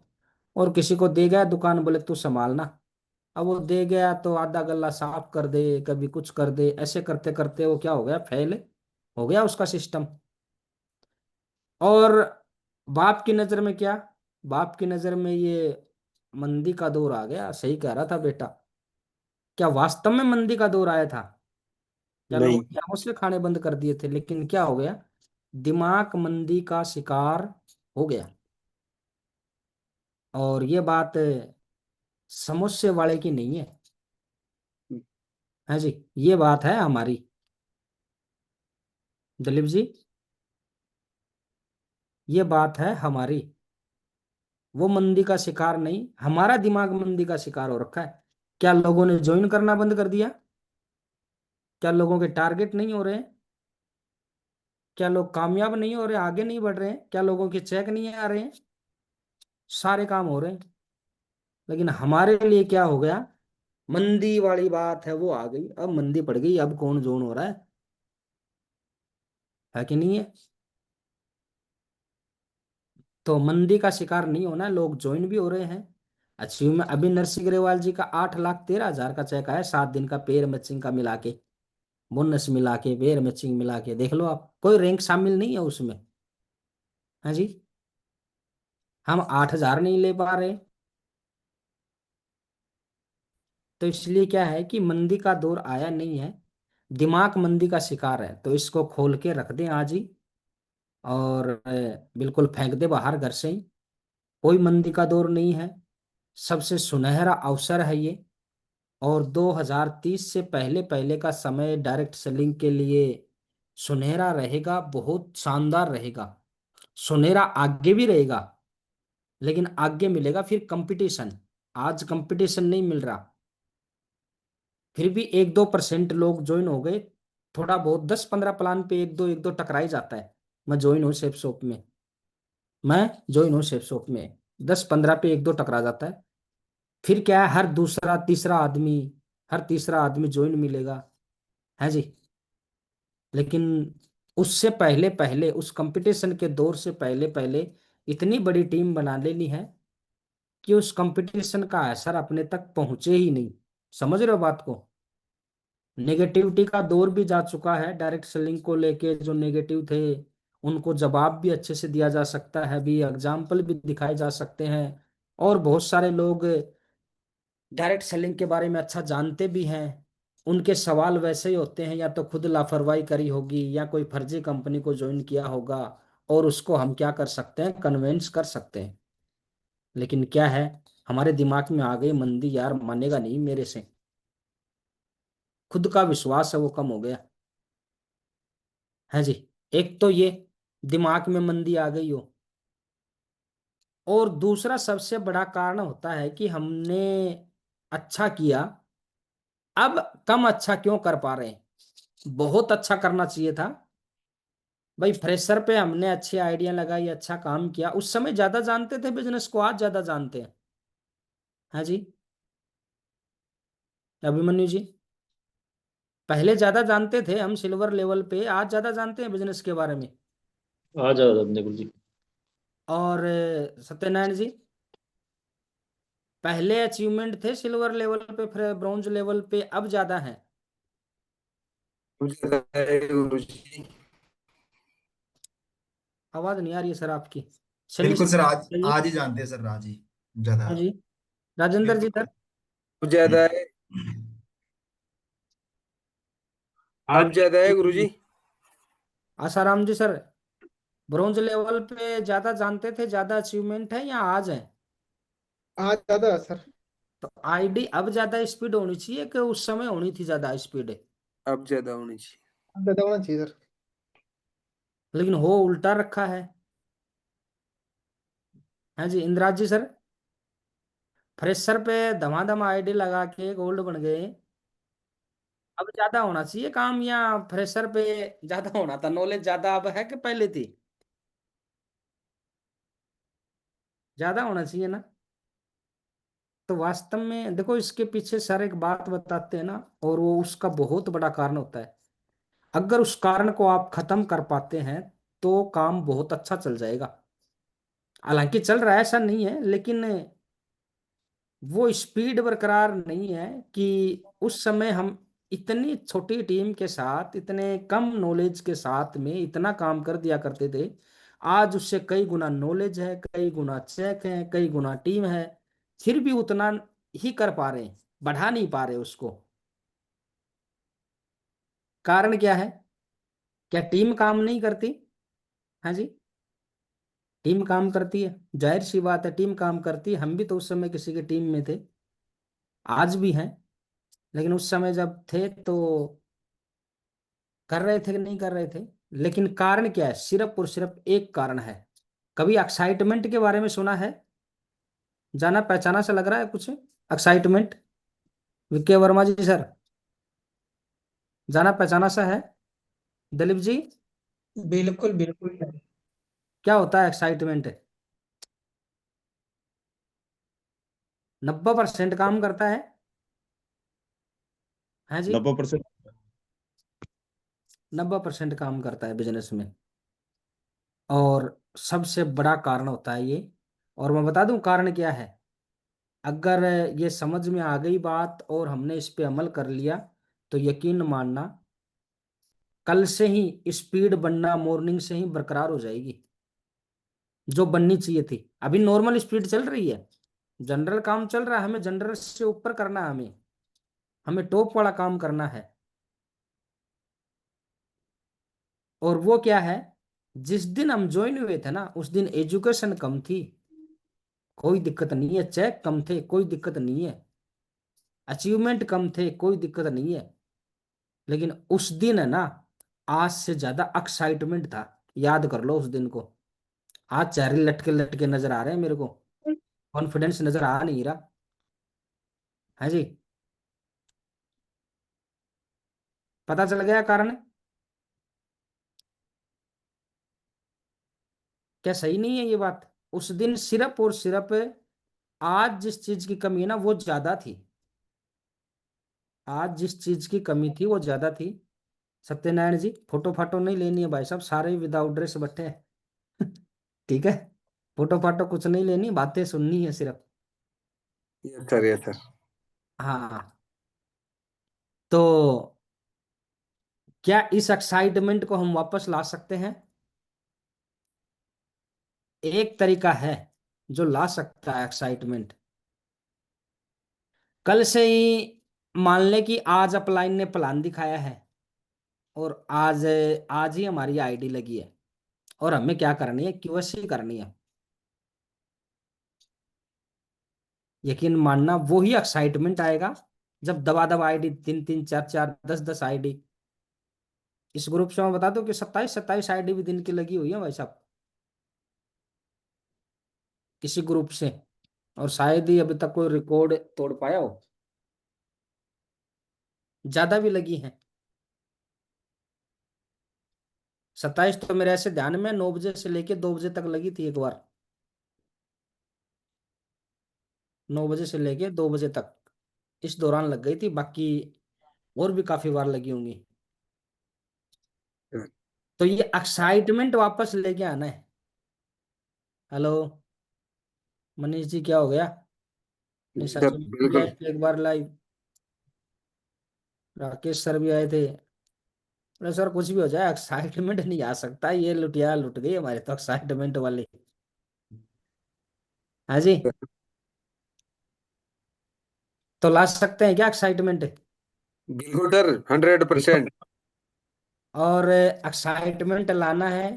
और किसी को दे गया दुकान, बोले तू संभालना। अब वो दे गया तो आधा गल्ला साफ कर दे, कभी कुछ कर दे, ऐसे करते करते वो क्या हो गया, फेल हो गया उसका सिस्टम। और बाप की नजर में क्या, बाप की नजर में ये मंदी का दौर आ गया। सही कह रहा था बेटा। क्या वास्तव में मंदी का दौर आया था? क्या लोगों नहीं। ने हौसले खाने बंद कर दिए थे? लेकिन क्या हो गया, दिमाग मंदी का शिकार हो गया। और ये बात समोसे वाले की नहीं है, है जी, ये बात है हमारी। दिलीप जी, ये बात है हमारी। वो मंदी का शिकार नहीं, हमारा दिमाग मंदी का शिकार हो रखा है। क्या लोगों ने ज्वाइन करना बंद कर दिया? क्या लोगों के टारगेट नहीं हो रहे हैं? क्या लोग कामयाब नहीं हो रहे, आगे नहीं बढ़ रहे हैं? क्या लोगों के चेक नहीं आ रहे हैं? सारे काम हो रहे हैं। लेकिन हमारे लिए क्या हो गया, मंदी वाली बात है वो आ गई, अब मंदी पड़ गई, अब कौन जोन हो रहा है कि नहीं है? तो मंदी का शिकार नहीं होना, लोग ज्वाइन भी हो रहे हैं। अचीव में अभी नरसिंह ग्रेवाल जी का 8,13,000 का चेक आया, 7 दिन का पेयर मैचिंग का मिला के, बोनस मिला के, पेयर मैचिंग मिला के, देख लो आप, कोई रैंक शामिल नहीं है उसमें। हाँ जी। हम 8,000 नहीं ले पा रहे। तो इसलिए क्या है कि मंदी का दौर आया नहीं है, दिमाग मंदी का शिकार है। तो इसको खोल के रख दें आज ही, और बिल्कुल फेंक दे बाहर घर से ही। कोई मंदी का दौर नहीं है, सबसे सुनहरा अवसर है ये। और 2030 से पहले पहले का समय डायरेक्ट सेलिंग के लिए सुनहरा रहेगा, बहुत शानदार रहेगा। सुनहरा आगे भी रहेगा, लेकिन आगे मिलेगा फिर कंपटीशन। आज कंपटीशन नहीं मिल रहा, फिर भी 1 2% लोग ज्वाइन हो गए। थोड़ा बहुत 10 15 प्लान पे एक दो टकराई जाता है, मैं ज्वाइन हूँ शेप शॉप में, मैं ज्वाइन हूँ शेप शॉप में, 10-15 पे एक दो टकरा जाता है। फिर क्या है, हर तीसरा आदमी ज्वाइन मिलेगा, है जी। लेकिन उससे पहले पहले, उस कंपटीशन के दौर से पहले पहले इतनी बड़ी टीम बना लेनी है कि उस कंपटीशन का असर अपने तक पहुंचे ही नहीं। समझ रहे हो बात को? नेगेटिविटी का दौर भी जा चुका है, डायरेक्ट सेलिंग को लेके जो नेगेटिव थे उनको जवाब भी अच्छे से दिया जा सकता है, भी एग्जाम्पल भी दिखाए जा सकते हैं। और बहुत सारे लोग डायरेक्ट सेलिंग के बारे में अच्छा जानते भी हैं। उनके सवाल वैसे ही होते हैं, या तो खुद लापरवाही करी होगी या कोई फर्जी कंपनी को ज्वाइन किया होगा, और उसको हम क्या कर सकते हैं, कन्वेंस कर सकते हैं। लेकिन क्या है, हमारे दिमाग में आ गई मंदी, यार मानेगा नहीं मेरे से, खुद का विश्वास है वो कम हो गया, है जी। एक तो ये दिमाग में मंदी आ गई हो, और दूसरा सबसे बड़ा कारण होता है कि हमने अच्छा किया, अब कम अच्छा क्यों कर पा रहे हैं। बहुत अच्छा करना चाहिए था भाई। फ्रेशर पे हमने अच्छी आइडिया लगाई, अच्छा काम किया, उस समय ज्यादा जानते थे बिजनेस को, आज ज्यादा जानते हैं, है जी अभिमन्यु जी। पहले ज्यादा जानते थे हम सिल्वर लेवल पे, आज ज्यादा जानते हैं बिजनेस के बारे में। आ जाओ बिल्कुल जी। और सत्यनारायण जी, पहले अचीवमेंट थे सिल्वर लेवल पे, फिर ब्रॉन्ज लेवल पे, अब ज्यादा है। मुझे लगता है गुरुजी। आवाज नहीं आ रही है सर आपकी। सन्नी बिल्कुल सर, आज सर जी। आज ही जानते हैं सर, आज ही ज्यादा। हाँ जी, राजेंद्र जी बिल्कुल। सर। अब ज्यादा है। अब ज्यादा है गुरुजी। आसाराम जी सर, ब्रॉन्ज लेवल पे ज्यादा जानते थे, ज्यादा अचीवमेंट है या आज है? आज ज्यादा है सर। तो आईडी अब ज्यादा स्पीड होनी चाहिए कि उस समय होनी थी ज्यादा स्पीड? अब ज्यादा होनी चाहिए। ज्यादा होना चाहिए सर। लेकिन हो उल्टा रखा है। हाँ जी इंदिराज जी सर, फ्रेशर पे धमाधम आईडी लगा के गोल्ड बन गए, अब ज्यादा होना चाहिए काम, या फ्रेशर पे ज्यादा होना था, नॉलेज ज्यादा अब है कि पहले थी? ज्यादा होना चाहिए ना। तो वास्तव में देखो, इसके पीछे सर एक बात बताते हैं ना, और वो उसका बहुत बड़ा कारण होता है। अगर उस कारण को आप खत्म कर पाते हैं तो काम बहुत अच्छा चल जाएगा। हालांकि चल रहा है ऐसा नहीं है, लेकिन वो स्पीड बरकरार नहीं है कि उस समय हम इतनी छोटी टीम के साथ, इतने कम नॉलेज के साथ में इतना काम कर दिया करते थे। आज उससे कई गुना नॉलेज है, कई गुना चेक है, कई गुना टीम है, फिर भी उतना ही कर पा रहे हैं, बढ़ा नहीं पा रहे उसको। कारण क्या है? क्या टीम काम नहीं करती? हाँ जी, टीम काम करती है, जाहिर सी बात है टीम काम करती है। हम भी तो उस समय किसी की टीम में थे, आज भी हैं। लेकिन उस समय जब थे तो कर रहे थे कि नहीं कर रहे थे। लेकिन कारण क्या है? सिर्फ और सिर्फ एक कारण है। कभी एक्साइटमेंट के बारे में सुना है? जाना पहचाना सा लग रहा है कुछ, एक्साइटमेंट। विके वर्मा जी सर, जाना पहचाना सा है? दिलीप जी, बिल्कुल बिल्कुल। क्या होता है एक्साइटमेंट? 90% काम करता है जी। 90%। 90% काम करता है बिजनेस में। और सबसे बड़ा कारण होता है ये। और मैं बता दूं कारण क्या है। अगर ये समझ में आ गई बात और हमने इस पे अमल कर लिया, तो यकीन मानना कल से ही स्पीड बनना मॉर्निंग से ही बरकरार हो जाएगी, जो बननी चाहिए थी। अभी नॉर्मल स्पीड चल रही है, जनरल काम चल रहा है, हमें जनरल से ऊपर करना है, हमें हमें टॉप वाला काम करना है। और वो क्या है, जिस दिन हम ज्वाइन हुए थे ना, उस दिन एजुकेशन कम थी, कोई दिक्कत नहीं है, चेक कम थे, कोई दिक्कत नहीं है, अचीवमेंट कम थे, कोई दिक्कत नहीं है। लेकिन उस दिन है ना, आज से ज्यादा एक्साइटमेंट था। याद कर लो उस दिन को। आज चेहरे लटके लटके नजर आ रहे हैं मेरे को, कॉन्फिडेंस नजर आ नहीं रहा, है जी। पता चल गया कारण? क्या सही नहीं है ये बात? उस दिन सिर्फ और सिर्फ आज जिस चीज की कमी है ना वो ज्यादा थी। आज जिस चीज की कमी थी वो ज्यादा थी। सत्यनारायण जी, फोटो फाटो नहीं लेनी है भाई साहब, सारे विदाउट ड्रेस बैठे हैं। ठीक है, फोटो फाटो कुछ नहीं लेनी, बातें सुननी है सिर्फ। Yes sir, yes sir. हाँ, तो क्या इस एक्साइटमेंट को हम वापस ला सकते हैं? एक तरीका है जो ला सकता है एक्साइटमेंट। कल से ही मान ले कि आज अपलाइन ने प्लान दिखाया है और आज आज ही हमारी आईडी लगी है और हमें क्या करनी है, क्यूएससी करनी है। यकीन मानना वो ही एक्साइटमेंट आएगा जब दबा दबा आईडी, तीन तीन चार चार 10 10 आईडी। इस ग्रुप से मैं बता दूं कि 27 27 आईडी भी दिन की लगी हुई है भाई साहब, किसी ग्रुप से। और शायद ही अभी तक कोई रिकॉर्ड तोड़ पाया हो, ज्यादा भी लगी हैं। 27 तो मेरे ऐसे ध्यान में 9 बजे से लेके 2 बजे तक लगी थी एक बार। 9 बजे से लेके 2 बजे तक इस दौरान लग गई थी, बाकी और भी काफी बार लगी होंगी। तो ये एक्साइटमेंट वापस लेके आना है। हेलो मनीष जी, क्या हो गया? निशा सर जी भी आए बिल्कुल। थे एक बार लाइव, राकेश सर भी आए थे। अरे सर कुछ भी हो जाए एक्साइटमेंट नहीं आ सकता, ये लुटिया लुट गई हमारे तो एक्साइटमेंट वाली। हाँ जी, तो ला सकते हैं क्या एक्साइटमेंट? बिल्कुल सर, 100%। और एक्साइटमेंट लाना है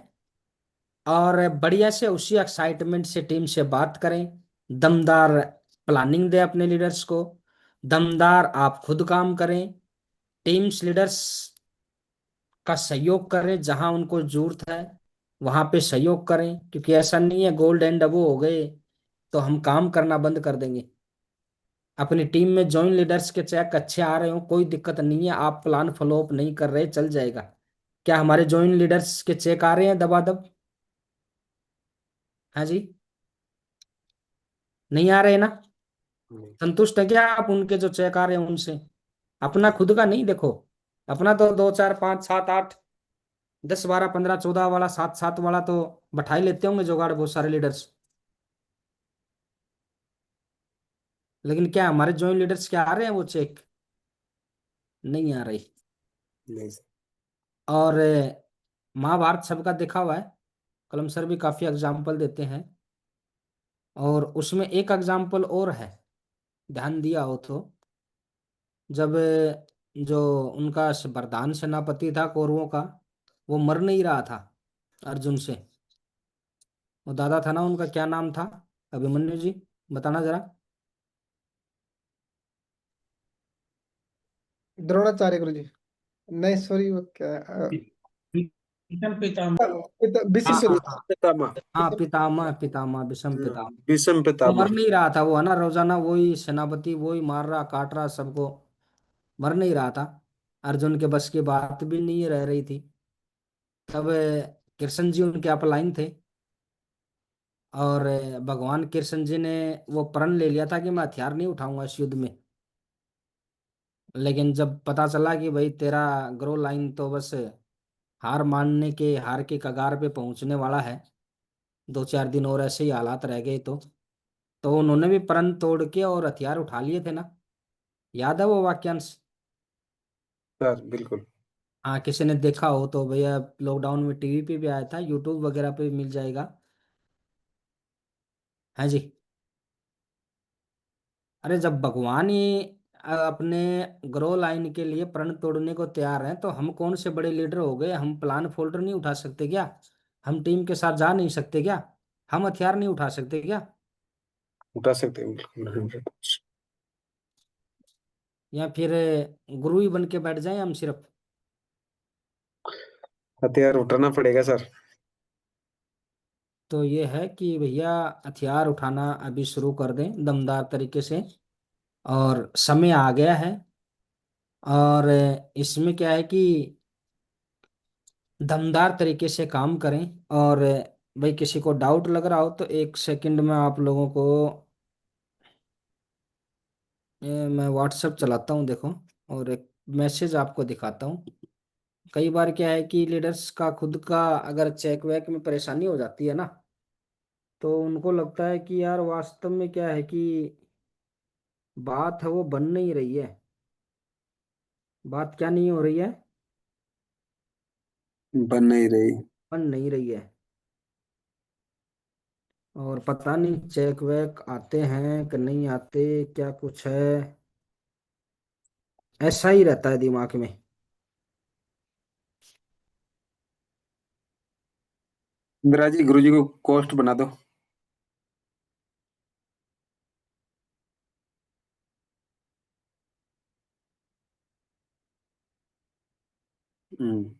और बढ़िया से उसी एक्साइटमेंट से टीम से बात करें, दमदार प्लानिंग दे अपने लीडर्स को, दमदार आप खुद काम करें, टीम्स लीडर्स का सहयोग करें, जहां उनको जरूरत है वहां पे सहयोग करें। क्योंकि ऐसा नहीं है गोल्ड एंड अबो हो गए तो हम काम करना बंद कर देंगे। अपनी टीम में जॉइंट लीडर्स के चेक अच्छे आ रहे हो, कोई दिक्कत नहीं है, आप प्लान फॉलो अप नहीं कर रहे, चल जाएगा। क्या हमारे जॉइंट लीडर्स के चेक आ रहे हैं दबादब? हाँ जी, नहीं आ रहे ना? संतुष्ट है क्या आप उनके जो चेक आ रहे हैं उनसे? अपना खुद का नहीं देखो, अपना तो 2 4 5 7 8 10 12 15 14 वाला, 7 7 वाला तो बैठा ही लेते होंगे जुगाड़ बहुत सारे लीडर्स। लेकिन क्या हमारे जॉइंट लीडर्स क्या आ रहे हैं वो चेक? नहीं आ रही। नहीं सर। और महाभारत सबका देखा हुआ है, कलम सर भी काफी एग्जाम्पल देते हैं। और उसमें एक एग्जाम्पल और है, ध्यान दिया हो तो, जब जो उनका वरदान सेनापति था कौरवों का, वो मर नहीं रहा था अर्जुन से। वो दादा था ना उनका, क्या नाम था? अभिमन्यु जी, बताना जरा। द्रोणाचार्य गुरु जी। नहीं सॉरी, वो क्या भीष्म पितामह। भीष्म हाँ हाँ हाँ पितामह। हाँ, पितामह पितामह भीष्म पितामह। भीष्म वो मर पितामह। नहीं रहा था, वो है ना रोजाना वही सेनापति वही मार रहा काट रहा सबको, मर नहीं रहा था। अर्जुन के बस की बात भी नहीं रह रही थी। तब कृष्ण जी उनके अपलाइन थे और भगवान कृष्ण जी ने वो प्रण ले लिया था कि मैं हथियार नहीं उठाऊंगा इस युद्ध में। लेकिन जब पता चला कि भाई तेरा ग्रो लाइन तो बस हार के कगार पे पहुंचने वाला है, 2 4 दिन और ऐसे ही हालात रह गए तो उन्होंने भी प्रण तोड़ के और हथियार उठा लिए थे ना। याद है वो वाक्यांश? सर बिल्कुल। हाँ, किसी ने देखा हो तो भैया, लॉकडाउन में टीवी पे भी आया था, यूट्यूब वगैरह पे भी मिल जाएगा। हाँ जी। अरे जब भगवान ही अपने ग्रो लाइन के लिए प्रण तोड़ने को तैयार हैं, तो हम कौन से बड़े लीडर हो गए? हम प्लान फोल्डर नहीं उठा सकते क्या? हम टीम के साथ जा नहीं सकते क्या? हम हथियार नहीं उठा सकते क्या? उठा सकते हैं बिल्कुल 100%। या फिर गुरु ही बन के बैठ जाएं हम सिर्फ? हथियार उठाना पड़ेगा सर। तो ये है कि भैया हथियार उठाना अभी शुरू कर दें दमदार तरीके से, और समय आ गया है। और इसमें क्या है कि दमदार तरीके से काम करें और भाई किसी को डाउट लग रहा हो तो 1 सेकंड में आप लोगों को मैं व्हाट्सएप चलाता हूँ देखो, और एक मैसेज आपको दिखाता हूँ। कई बार क्या है कि लीडर्स का खुद का अगर चेक वेक में परेशानी हो जाती है ना, तो उनको लगता है कि यार वास्तव में क्या है कि बात है वो बन नहीं रही है। बात क्या नहीं हो रही है? बन नहीं रही। बन नहीं रही है। और पता नहीं चेक वेक आते हैं कि नहीं आते, क्या कुछ है, ऐसा ही रहता है दिमाग में। इंदिरा जी, गुरु जी को कोस्ट बना दो। हम्म।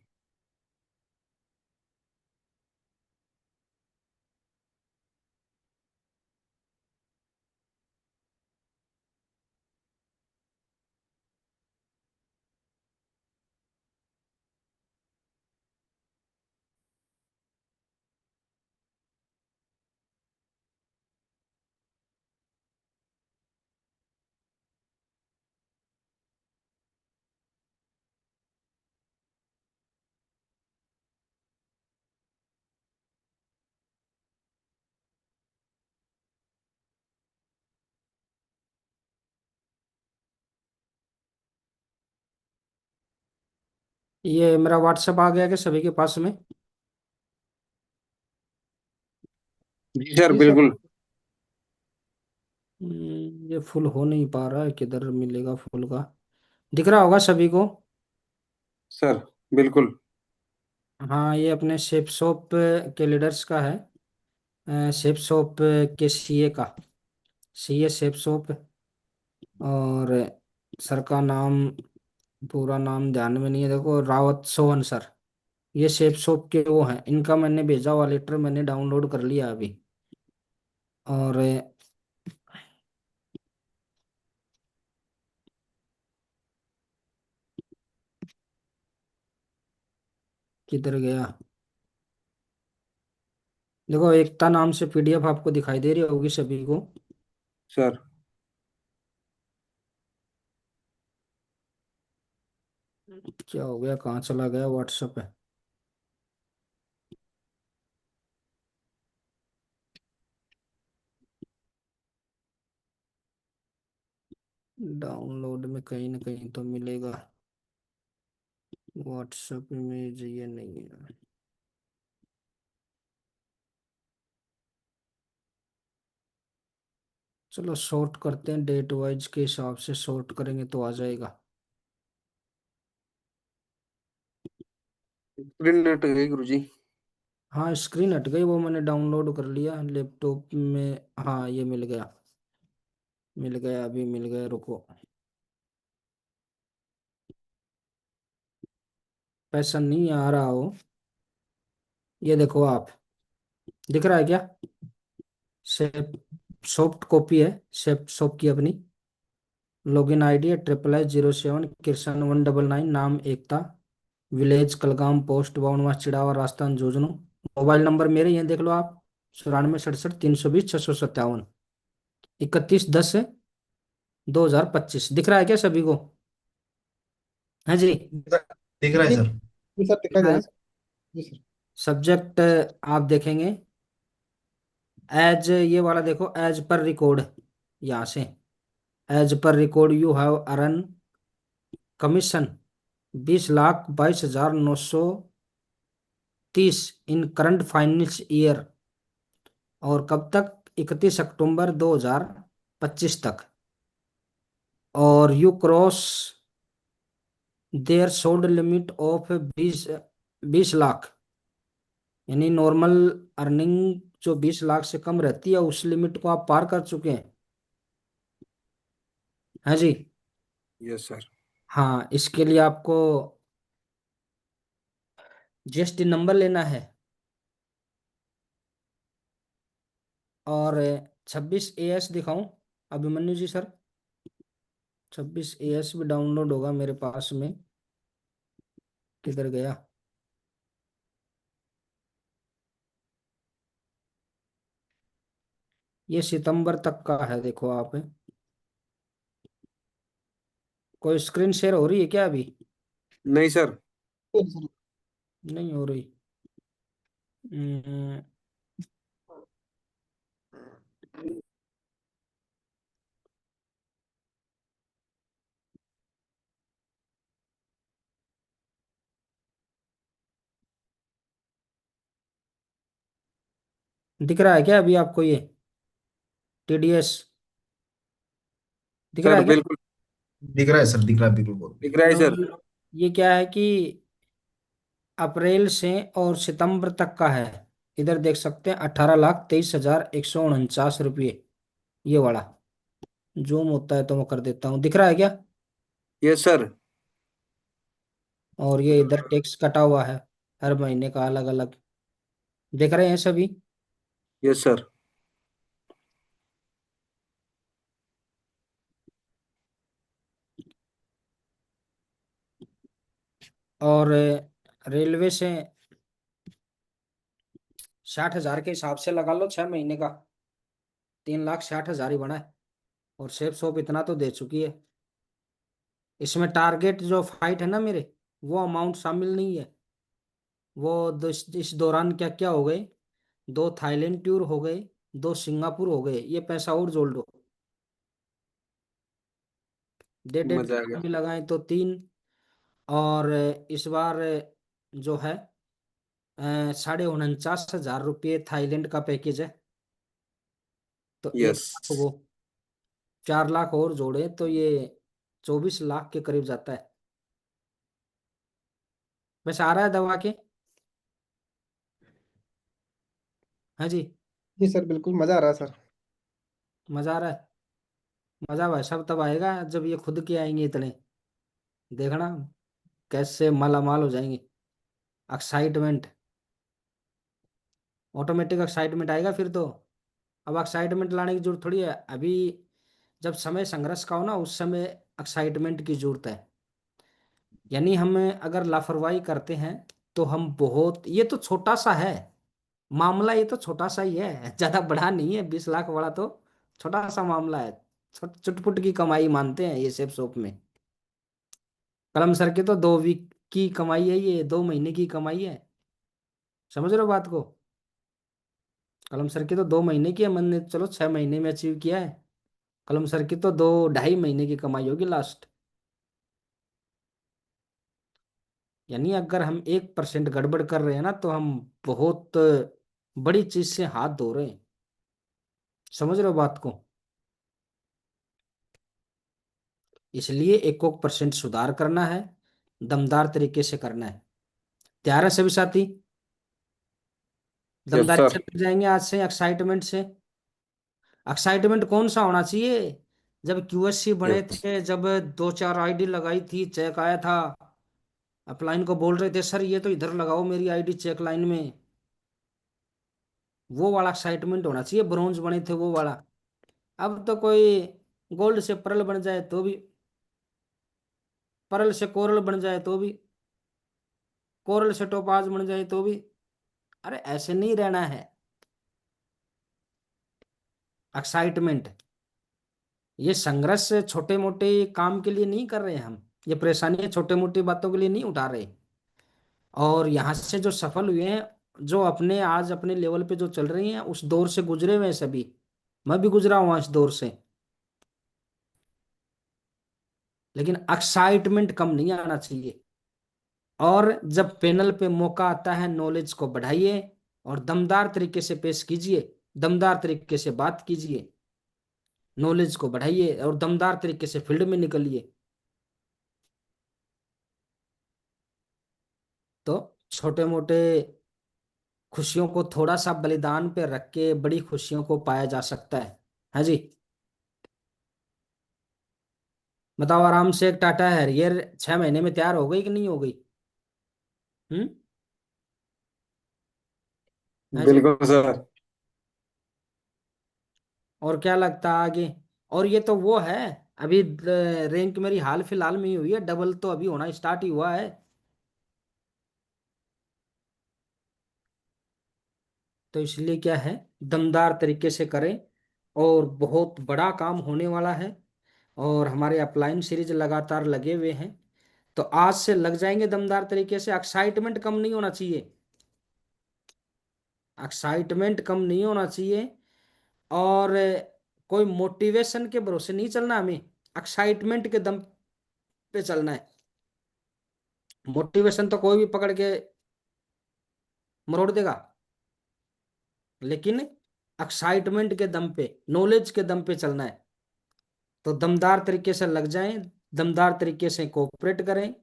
ये मेरा व्हाट्सएप आ गया कि सभी के पास में? जी सर, जी सर। बिल्कुल। ये फुल हो नहीं पा रहा है, किधर मिलेगा फुल का? दिख रहा होगा सभी को? सर, बिल्कुल। हाँ, ये अपने शेप शॉप के लीडर्स का है, शेप शॉप के सीए का, सीए शेप शॉप। और सर का नाम, पूरा नाम ध्यान में नहीं है, देखो रावत सोहन सर। ये शेप शॉप के वो हैं, इनका मैंने भेजा हुआ लेटर मैंने डाउनलोड कर लिया अभी। और किधर गया? देखो एकता नाम से पीडीएफ आपको दिखाई दे रही होगी सभी को। सर, क्या हो गया, कहाँ चला गया व्हाट्सएप है? डाउनलोड में कहीं ना कहीं तो मिलेगा। व्हाट्सएप इमेज ये नहीं है। चलो सॉर्ट करते हैं, डेट वाइज के हिसाब से सॉर्ट करेंगे तो आ जाएगा। स्क्रीन नेट गई गुरु जी। हाँ स्क्रीन हट गई, वो मैंने डाउनलोड कर लिया लैपटॉप में। हाँ ये मिल गया, मिल गया, अभी मिल गया, रुको। पैसा नहीं आ रहा हो, ये देखो आप, दिख रहा है क्या? सेप सॉफ्ट कॉपी है सेप शॉप की अपनी। लॉगिन आईडी है 88807 किरसन 199, नाम एकता, विलेज कलगाम, पोस्ट बाउनवा चिड़ावा, राजस्थान जोजनो। मोबाइल नंबर मेरे ये देख लो आप, 94 67 320 657, 31/10/2025। दिख रहा है क्या सभी को? हाँ जी। दिख रहा है जी सर। जी सर दिखाई दिख दे रहा रहा है है। सर। जी सर। सब्जेक्ट आप देखेंगे एज, ये वाला देखो, एज पर रिकॉर्ड, यहाँ से as per record you have earn commission 20,22,930 in current finance year. और कब तक? 31 अक्टूबर 2025 तक। और you cross there sold limit of 20 20 lakh, यानी नॉर्मल अर्निंग जो 20 लाख से कम रहती है उस लिमिट को आप पार कर चुके हैं। हाँ जी। Yes sir. हाँ इसके लिए आपको जीएसटी नंबर लेना है। और 26 AS दिखाऊं अभिमन्यु जी सर? 26 AS भी डाउनलोड होगा मेरे पास में, किधर गया? ये सितंबर तक का है, देखो आप। कोई स्क्रीन शेयर हो रही है क्या अभी? नहीं सर। नहीं हो रही। हम्म, दिख रहा है क्या अभी आपको ये टीडीएस? दिख रहा सर है क्या? बिल्कुल दिख रहा है सर, दिख रहा है, बिल्कुल बोल। दिख रहा है तो सर। ये क्या है कि अप्रैल से और सितंबर तक का है। इधर देख सकते हैं 18,23,149 रुपये, ये वाला। जूम होता है तो मैं कर देता हूँ, दिख रहा है क्या? Yes sir. और ये इधर टैक्स कटा हुआ है हर महीने का अलग अलग, देख रहे हैं सभी। Yes sir. और रेलवे से 60,000 के हिसाब से लगा लो 6 महीने का, 3,60,000 ही बना है। और सेफ शॉप इतना तो दे चुकी है। इसमें टारगेट जो फाइट है ना मेरे, वो अमाउंट शामिल नहीं है। वो इस दौरान क्या क्या हो गए, 2 थाईलैंड टूर हो गए, 2 सिंगापुर हो गए, ये पैसा और जोड़ लो। डेट मजा आ गया। भी लगाएं तो 3। और इस बार जो है 49,50,000 रुपये थाईलैंड का पैकेज है। तो एक यस। लाख वो 4 लाख और जोड़े तो ये 24 लाख के करीब जाता है। वैसे आ रहा है दवा के? हाँ जी। जी सर, बिल्कुल मजा आ रहा है सर। मजा आ रहा है। मजा भाई साहब तब आएगा जब ये खुद के आएंगे इतने, देखना कैसे मालामाल हो जाएंगे। एक्साइटमेंट, ऑटोमेटिक एक्साइटमेंट आएगा फिर तो। अब एक्साइटमेंट लाने की जरूरत थोड़ी है अभी। जब समय संघर्ष का हो ना, उस समय एक्साइटमेंट की जरूरत है। यानी हम अगर लापरवाही करते हैं तो हम बहुत, ये तो छोटा सा है मामला, ये तो छोटा सा ही है, ज्यादा बड़ा नहीं है। 20 लाख वाला तो छोटा सा मामला है। चुटपुट की कमाई मानते हैं ये सेफ शॉप में। कलम सर के तो 2 वीक की कमाई है, ये 2 महीने की कमाई है। समझ रहे हो बात को? कलम सर की तो 2 महीने की है, मैंने चलो 6 महीने में अचीव किया है। कलम सर की तो 2 ढाई महीने की कमाई होगी लास्ट। यानी अगर हम 1% गड़बड़ कर रहे हैं ना, तो हम बहुत बड़ी चीज से हाथ धो रहे हैं। समझ रहे हो बात को? इसलिए 1% सुधार करना है, दमदार तरीके से करना है। तैयार है सभी साथी? यस दमदारी से सर। लग जाएंगे आज से, एक्साइटमेंट से। एक्साइटमेंट कौन सा होना चाहिए? जब क्यूएससी बने यस। थे, जब 2-4 आईडी लगाई थी, चेक आया था, अपलाइन को बोल रहे थे सर ये तो इधर लगाओ मेरी आईडी चेक लाइन में, वो वाला एक्साइटमेंट होना चाहिए। ब्रॉन्ज बने थे वो वाला। अब तो कोई गोल्ड से पर्ल बन जाए तो भी, पर्ल से कोरल बन जाए तो भी, कोरल से टोपाज बन जाए तो भी, अरे ऐसे नहीं रहना है। एक्साइटमेंट, ये संघर्ष छोटे मोटे काम के लिए नहीं कर रहे हैं हम, ये परेशानियां छोटे मोटी बातों के लिए नहीं उठा रहे। और यहाँ से जो सफल हुए हैं, जो अपने आज अपने लेवल पे जो चल रही हैं, उस दौर से गुजरे हुए हैं सभी। मैं भी गुजरा हुआ इस दौर से। लेकिन एक्साइटमेंट कम नहीं आना चाहिए। और जब पैनल पे मौका आता है, नॉलेज को बढ़ाइए और दमदार तरीके से पेश कीजिए, दमदार तरीके से बात कीजिए, नॉलेज को बढ़ाइए और दमदार तरीके से फील्ड में निकलिए। तो छोटे मोटे खुशियों को थोड़ा सा बलिदान पे रख के बड़ी खुशियों को पाया जा सकता है जी। बताओ आराम से, एक टाटा हैरियर 6 महीने में तैयार हो गई कि नहीं हो गई? हम्म। है जी। बिल्कुल सर। और क्या लगता है आगे? और ये तो वो है, अभी रैंक मेरी हाल फिलहाल में ही हुई है, डबल तो अभी होना स्टार्ट ही हुआ है। तो इसलिए क्या है, दमदार तरीके से करें और बहुत बड़ा काम होने वाला है। और हमारे अपलाइन सीरीज लगातार लगे हुए हैं, तो आज से लग जाएंगे दमदार तरीके से। एक्साइटमेंट कम नहीं होना चाहिए, एक्साइटमेंट कम नहीं होना चाहिए। और कोई मोटिवेशन के भरोसे नहीं चलना, हमें एक्साइटमेंट के दम पे चलना है। मोटिवेशन तो कोई भी पकड़ के मरोड़ देगा, लेकिन एक्साइटमेंट के दम पे, नॉलेज के दम पे चलना है। तो दमदार तरीके से लग जाएं, दमदार तरीके से कोऑपरेट करें।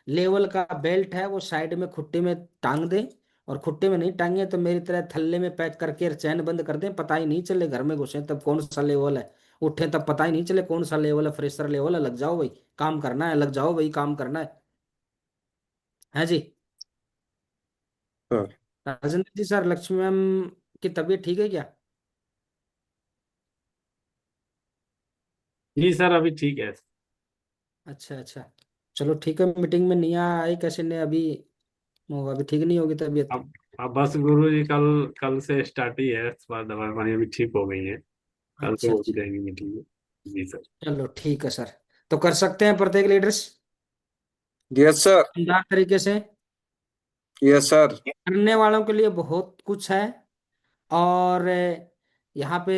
लेवल का बेल्ट है वो साइड में खुट्टे में टांग दें, और खुट्टे में नहीं टांगे तो मेरी तरह थल्ले में पैक करके चैन बंद कर दें, पता ही नहीं चले। घर में घुसे तब कौन सा लेवल है, उठे तब पता ही नहीं चले कौन सा लेवल है, फ्रेशर लेवल है। लग जाओ भाई, काम करना है, लग जाओ भाई, काम करना है जी। सर राजेंद्र जी, सर लक्ष्मी मैम की तबीयत ठीक है क्या? जी सर, अभी ठीक है। अच्छा अच्छा, चलो ठीक है। मीटिंग में नहीं आए कैसे ने अभी, वो अभी ठीक नहीं होगी तबीयत? अब बस गुरु जी, कल कल से स्टार्ट ही है, इस बार दवाई पानी अभी ठीक हो गई है। कल से अच्छा हो भी अच्छा, जाएंगी मीटिंग में। जी सर। चलो ठीक है सर। तो कर सकते हैं प्रत्येक लीडर्स यस सर। ईमानदार तरीके से। Yes sir. करने वालों के लिए बहुत कुछ है। और यहाँ पे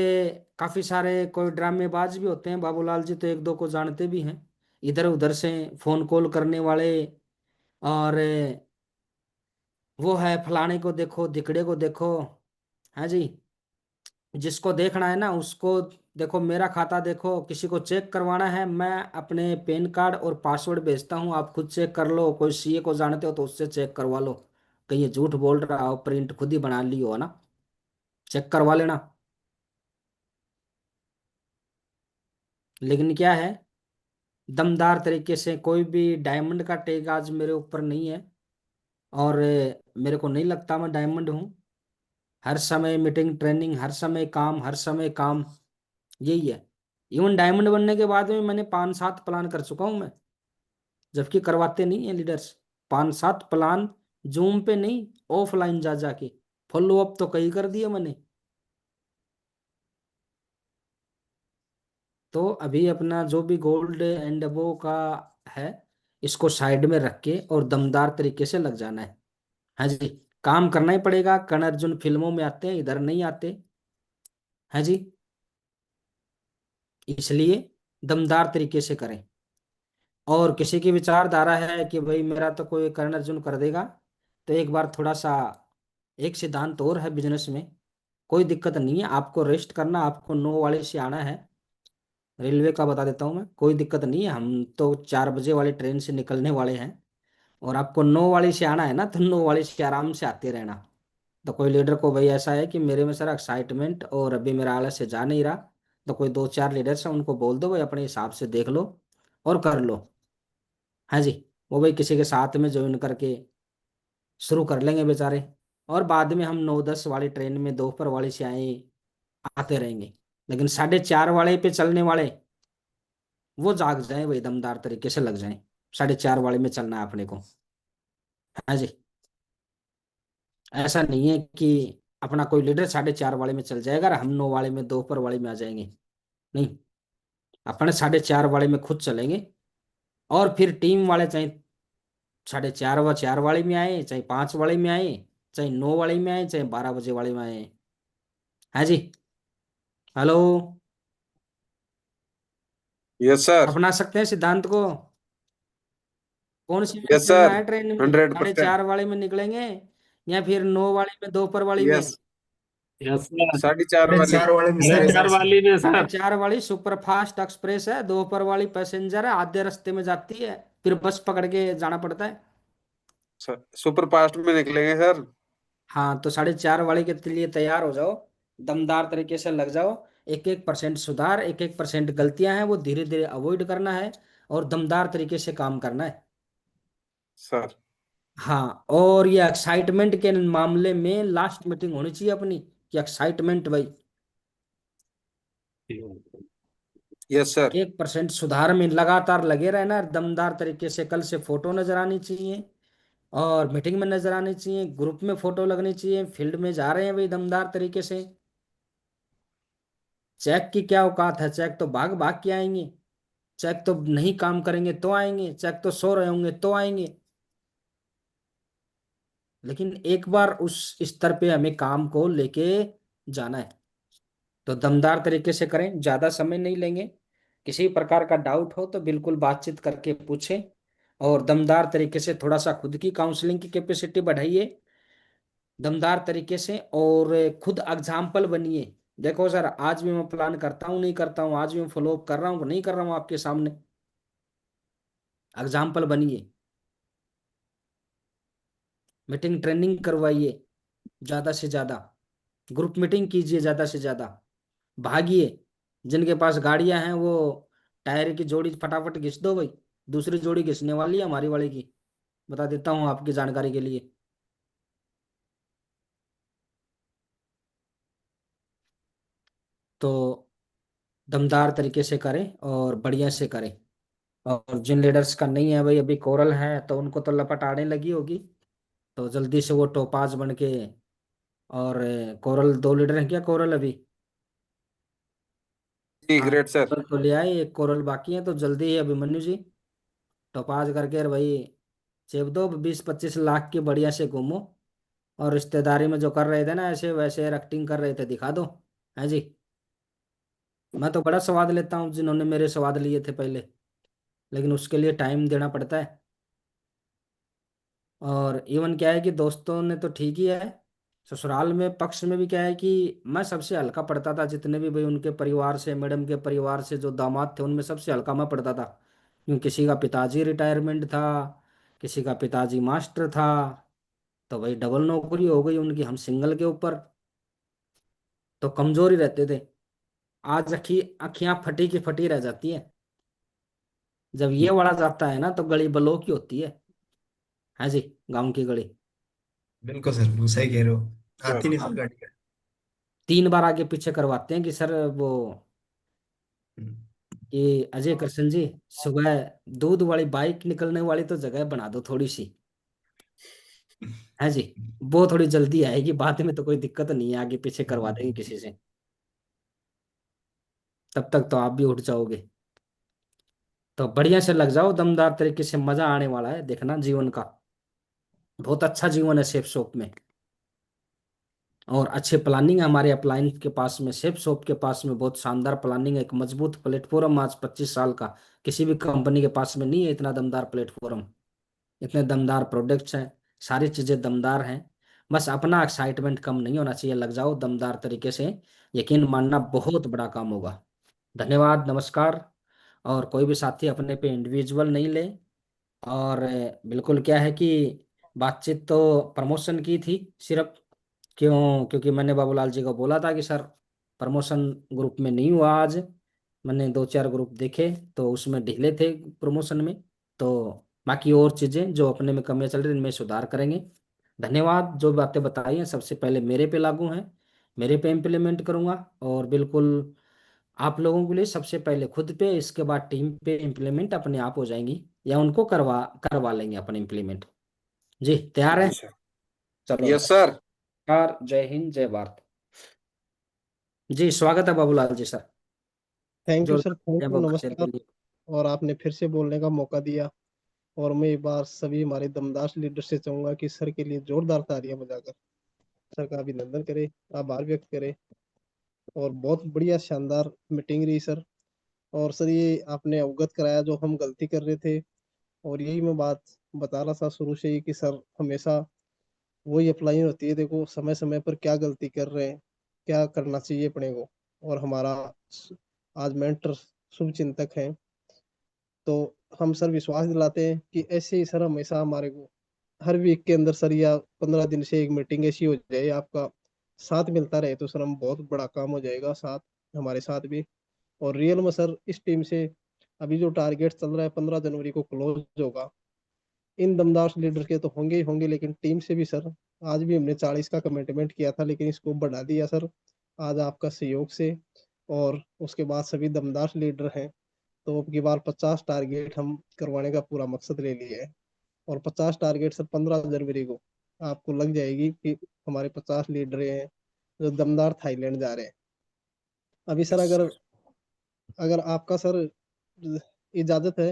काफी सारे कोई ड्रामेबाज भी होते हैं, बाबूलाल जी तो एक दो को जानते भी हैं, इधर उधर से फोन कॉल करने वाले। और वो है फलाने को देखो, दिकड़े को देखो, है जी। जिसको देखना है ना उसको देखो, मेरा खाता देखो। किसी को चेक करवाना है, मैं अपने पैन कार्ड और पासवर्ड भेजता हूँ, आप खुद चेक कर लो। कोई सीए को जानते हो तो उससे चेक करवा लो, कहीं ये झूठ बोल रहा हो, प्रिंट खुद ही बना ली हो ना, चेक करवा लेना। लेकिन क्या है, दमदार तरीके से कोई भी डायमंड का टैग आज मेरे ऊपर नहीं है। और मेरे को नहीं लगता मैं डायमंड हूँ। हर समय मीटिंग, ट्रेनिंग, हर समय काम, हर समय काम, यही है। इवन डायमंड बनने के बाद में मैंने 5-7 प्लान कर चुका हूँ मैं, जबकि करवाते नहीं है लीडर्स। 5-7 प्लान जूम पे नहीं, ऑफलाइन जा जाके फॉलो अप तो कई कर दिए मैंने। तो अभी अपना जो भी गोल्ड एंड अबो का है, इसको साइड में रख के और दमदार तरीके से लग जाना है। हाँ जी, काम करना ही पड़ेगा। कर्ण अर्जुन फिल्मों में आते हैं, इधर नहीं आते, है जी। इसलिए दमदार तरीके से करें। और किसी की विचारधारा है कि भाई मेरा तो कोई कर्ण अर्जुन कर देगा, तो एक बार थोड़ा सा, एक सिद्धांत और है बिजनेस में, कोई दिक्कत नहीं है आपको रेस्ट करना, आपको 9 वाले से आना है। रेलवे का बता देता हूँ मैं, कोई दिक्कत नहीं है। हम तो 4 बजे वाली ट्रेन से निकलने वाले हैं, और आपको 9 वाली से आना है ना, तो 9 वाली से आराम से आते रहना। तो कोई लीडर को भाई ऐसा है कि मेरे में सर एक्साइटमेंट और अभी मेरा आलस से जा नहीं रहा, तो कोई 2-4 लीडर्स हैं उनको बोल दो भाई अपने हिसाब से देख लो और कर लो। हाँ जी, वो भाई किसी के साथ में ज्वाइन करके शुरू कर लेंगे बेचारे। और बाद में हम 9-10 वाली ट्रेन में दोपहर वाली से आए आते रहेंगे। लेकिन 4:30 वाले पे चलने वाले वो जाग जाए भाई, दमदार तरीके से लग जाए। 4:30 वाले में चलना है अपने को, हाँ जी। ऐसा नहीं है कि अपना कोई लीडर 4:30 वाले में चल जाएगा और हम 9 वाले में, दोपहर वाले में आ जाएंगे। नहीं, अपने 4:30 वाले में खुद चलेंगे। और फिर टीम वाले चाहे 4:30 वाले में आए, चाहे 5 वाले में आए, चाहे 9 वाले में आए, चाहे 12 बजे वाले में आए, है जी। Hello, yes sir. अपना सकते हैं सिद्धांत को। कौन सी में यस निकलना सर। है ट्रेन में, हंड्रेड साढ़े परसेंट चार वाले में निकलेंगे या फिर 9 वाले में, दोपहर वाली में? यस। Yes sir. 4:30 साढ़े वाली। 4 वाले में अरे सारे चार सर सर। वाली ने साढ़े सर। चार वाली सुपर फास्ट एक्सप्रेस है, दोपहर वाली पैसेंजर है, आधे रास्ते में जाती है, फिर बस पकड़ के जाना पड़ता है। सुपर फास्ट में निकलेंगे सर। हाँ, तो 4:30 वाले के लिए तैयार हो जाओ, दमदार तरीके से लग जाओ। 1-1% सुधार, 1-1% गलतियां हैं वो धीरे धीरे अवॉइड करना है, और दमदार तरीके से काम करना है। सर हाँ, और ये एक्साइटमेंट के मामले में लास्ट मीटिंग होनी चाहिए अपनी, कि एक्साइटमेंट भाई, यस सर। 1% सुधार में लगातार लगे रहना। दमदार तरीके से कल से फोटो नजर आनी चाहिए, और मीटिंग में नजर आनी चाहिए, ग्रुप में फोटो लगनी चाहिए, फील्ड में जा रहे हैं भाई दमदार तरीके से। चेक की क्या औकात है? चेक तो भाग भाग के आएंगे, चेक तो नहीं काम करेंगे तो आएंगे, चेक तो सो रहे होंगे तो आएंगे। लेकिन एक बार उस स्तर पे हमें काम को लेके जाना है तो दमदार तरीके से करें, ज्यादा समय नहीं लेंगे। किसी प्रकार का डाउट हो तो बिल्कुल बातचीत करके पूछें, और दमदार तरीके से थोड़ा सा खुद की काउंसलिंग की कैपेसिटी बढ़ाइए दमदार तरीके से, और खुद एग्जाम्पल बनिए। देखो सर, आज भी मैं प्लान करता हूँ नहीं करता हूँ, आज भी मैं फॉलो अप कर रहा हूँ नहीं कर रहा हूँ, आपके सामने एग्जाम्पल बनिए। मीटिंग ट्रेनिंग करवाइए ज्यादा से ज्यादा, ग्रुप मीटिंग कीजिए ज्यादा से ज्यादा, भागिए। जिनके पास गाड़ियां हैं वो टायर की जोड़ी फटाफट घिस दो भाई, दूसरी जोड़ी घिसने वाली है हमारी वाले की, बता देता हूँ आपकी जानकारी के लिए। तो दमदार तरीके से करें और बढ़िया से करें। और जिन लीडर्स का नहीं है भाई, अभी कोरल है तो उनको तो लपट आने लगी होगी, तो जल्दी से वो टोपाज बन के, और कोरल 2 लीडर हैं क्या कोरल अभी? जी हाँ, ग्रेट सर। कोरल तो ले आए, एक कोरल बाकी है, तो जल्दी ही अभिमन्यु जी टोपाज करके और भाई चेप दो, 20-25 लाख की बढ़िया से घूमो। और रिश्तेदारी में जो कर रहे थे ना ऐसे वैसे एक्टिंग कर रहे थे, दिखा दो। है जी, मैं तो बड़ा स्वाद लेता हूँ जिन्होंने मेरे स्वाद लिए थे पहले, लेकिन उसके लिए टाइम देना पड़ता है। और इवन क्या है कि दोस्तों ने तो ठीक ही है, ससुराल में पक्ष में भी क्या है कि मैं सबसे हल्का पड़ता था, जितने भी भाई उनके परिवार से, मैडम के परिवार से जो दामाद थे उनमें सबसे हल्का मैं पड़ता था। क्योंकि किसी का पिताजी रिटायरमेंट था, किसी का पिताजी मास्टर था, तो भाई डबल नौकरी हो गई उनकी, हम सिंगल के ऊपर, तो कमजोर ही रहते थे। आज अखियां फटी की फटी रह जाती है, जब ये वड़ा जाता है ना तो गली बलो की होती है जी, गांव की गली। बिल्कुल सर, बिल्कुल सही कह रहे हो। सर आती नहीं सर गाड़ी का। 3 बार आगे पीछे करवाते हैं कि सर वो, हम्म। कि अजय कृष्ण जी, सुबह दूध वाली बाइक निकलने वाली तो जगह बना दो थोड़ी सी। है जी, वो थोड़ी जल्दी आएगी, बाद में तो कोई दिक्कत नहीं है, आगे पीछे करवा देंगे किसी से, तब तक तो आप भी उठ जाओगे। तो बढ़िया से लग जाओ दमदार तरीके से, मजा आने वाला है देखना जीवन का। बहुत अच्छा जीवन है सेफ शॉप में, और अच्छे प्लानिंग है हमारे अपलाइन के पास में, सेफ शॉप के पास में बहुत शानदार प्लानिंग है, एक मजबूत प्लेटफॉर्म आज 25 साल का किसी भी कंपनी के पास में नहीं है, इतना दमदार प्लेटफॉर्म, इतने दमदार प्रोडक्ट्स हैं, सारी चीजें दमदार हैं। बस अपना एक्साइटमेंट कम नहीं होना चाहिए, लग जाओ दमदार तरीके से, यकीन मानना बहुत बड़ा काम होगा। धन्यवाद, नमस्कार। और कोई भी साथी अपने पे इंडिविजुअल नहीं ले। और बिल्कुल क्या है कि बातचीत तो प्रमोशन की थी सिर्फ, क्यों? क्योंकि मैंने बाबूलाल जी को बोला था कि सर प्रमोशन ग्रुप में नहीं हुआ आज, मैंने 2-4 ग्रुप देखे तो उसमें ढीले थे प्रमोशन में, तो बाकी और चीज़ें जो अपने में कमियां चल रही इनमें सुधार करेंगे। धन्यवाद, जो बातें बताई हैं सबसे पहले मेरे पे लागू हैं, मेरे पे इम्प्लीमेंट करूंगा, और बिल्कुल आप लोगों के लिए सबसे पहले खुद पे, इसके बाद टीम पे इम्प्लीमेंट अपने आप हो जाएंगी, या उनको करवा करवा लेंगे अपन इम्प्लीमेंट। जी तैयार है? जी सर। चलो, यस सर। नमस्कार, जय हिंद, जय भारत। जी स्वागत है Babulal ji sir, thank you sir, thank जोरदार यू, बधाई के नमस्कार। लिए। और आपने फिर से बोलने का मौका दिया। और मैं एक बार सभी हमारे दमदार लीडर से चाहूंगा कि सर के लिए जोरदार तालियां बजाकर सर का अभिनंदन करें, आभार व्यक्त करें। और बहुत बढ़िया शानदार मीटिंग रही सर। और सर ये आपने अवगत कराया जो हम गलती कर रहे थे। और यही मैं बात बता रहा था शुरू से ही कि सर हमेशा वही अप्लाई होती है, देखो समय समय पर क्या गलती कर रहे हैं, क्या करना चाहिए अपने को। और हमारा आज मेंटर शुभ चिंतक हैं, तो हम सर विश्वास दिलाते हैं कि ऐसे ही सर हमेशा हमारे को हर वीक के अंदर सर या 15 दिन से एक मीटिंग ऐसी हो जाए, आपका साथ मिलता रहे तो सर हम बहुत बड़ा काम हो जाएगा साथ, हमारे साथ भी। और रियल में सर इस टीम से अभी जो टारगेट चल रहा है 15 जनवरी को क्लोज होगा, इन दमदार लीडर के तो होंगे ही होंगे, लेकिन टीम से भी सर आज भी हमने 40 का कमिटमेंट किया था, लेकिन इसको बढ़ा दिया सर आज आपका सहयोग से। और उसके बाद सभी दमदार लीडर हैं, तो अब की बार 50 टारगेट हम करवाने का पूरा मकसद ले लिया है। और 50 टारगेट सर 15 जनवरी को आपको लग जाएगी कि हमारे 50 लीडर हैं जो दमदार थाईलैंड जा रहे हैं। अभी सर अगर अगर आपका सर इजाजत है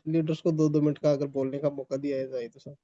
लीडर्स को 2-2 मिनट का अगर बोलने का मौका दिया जाए तो सर।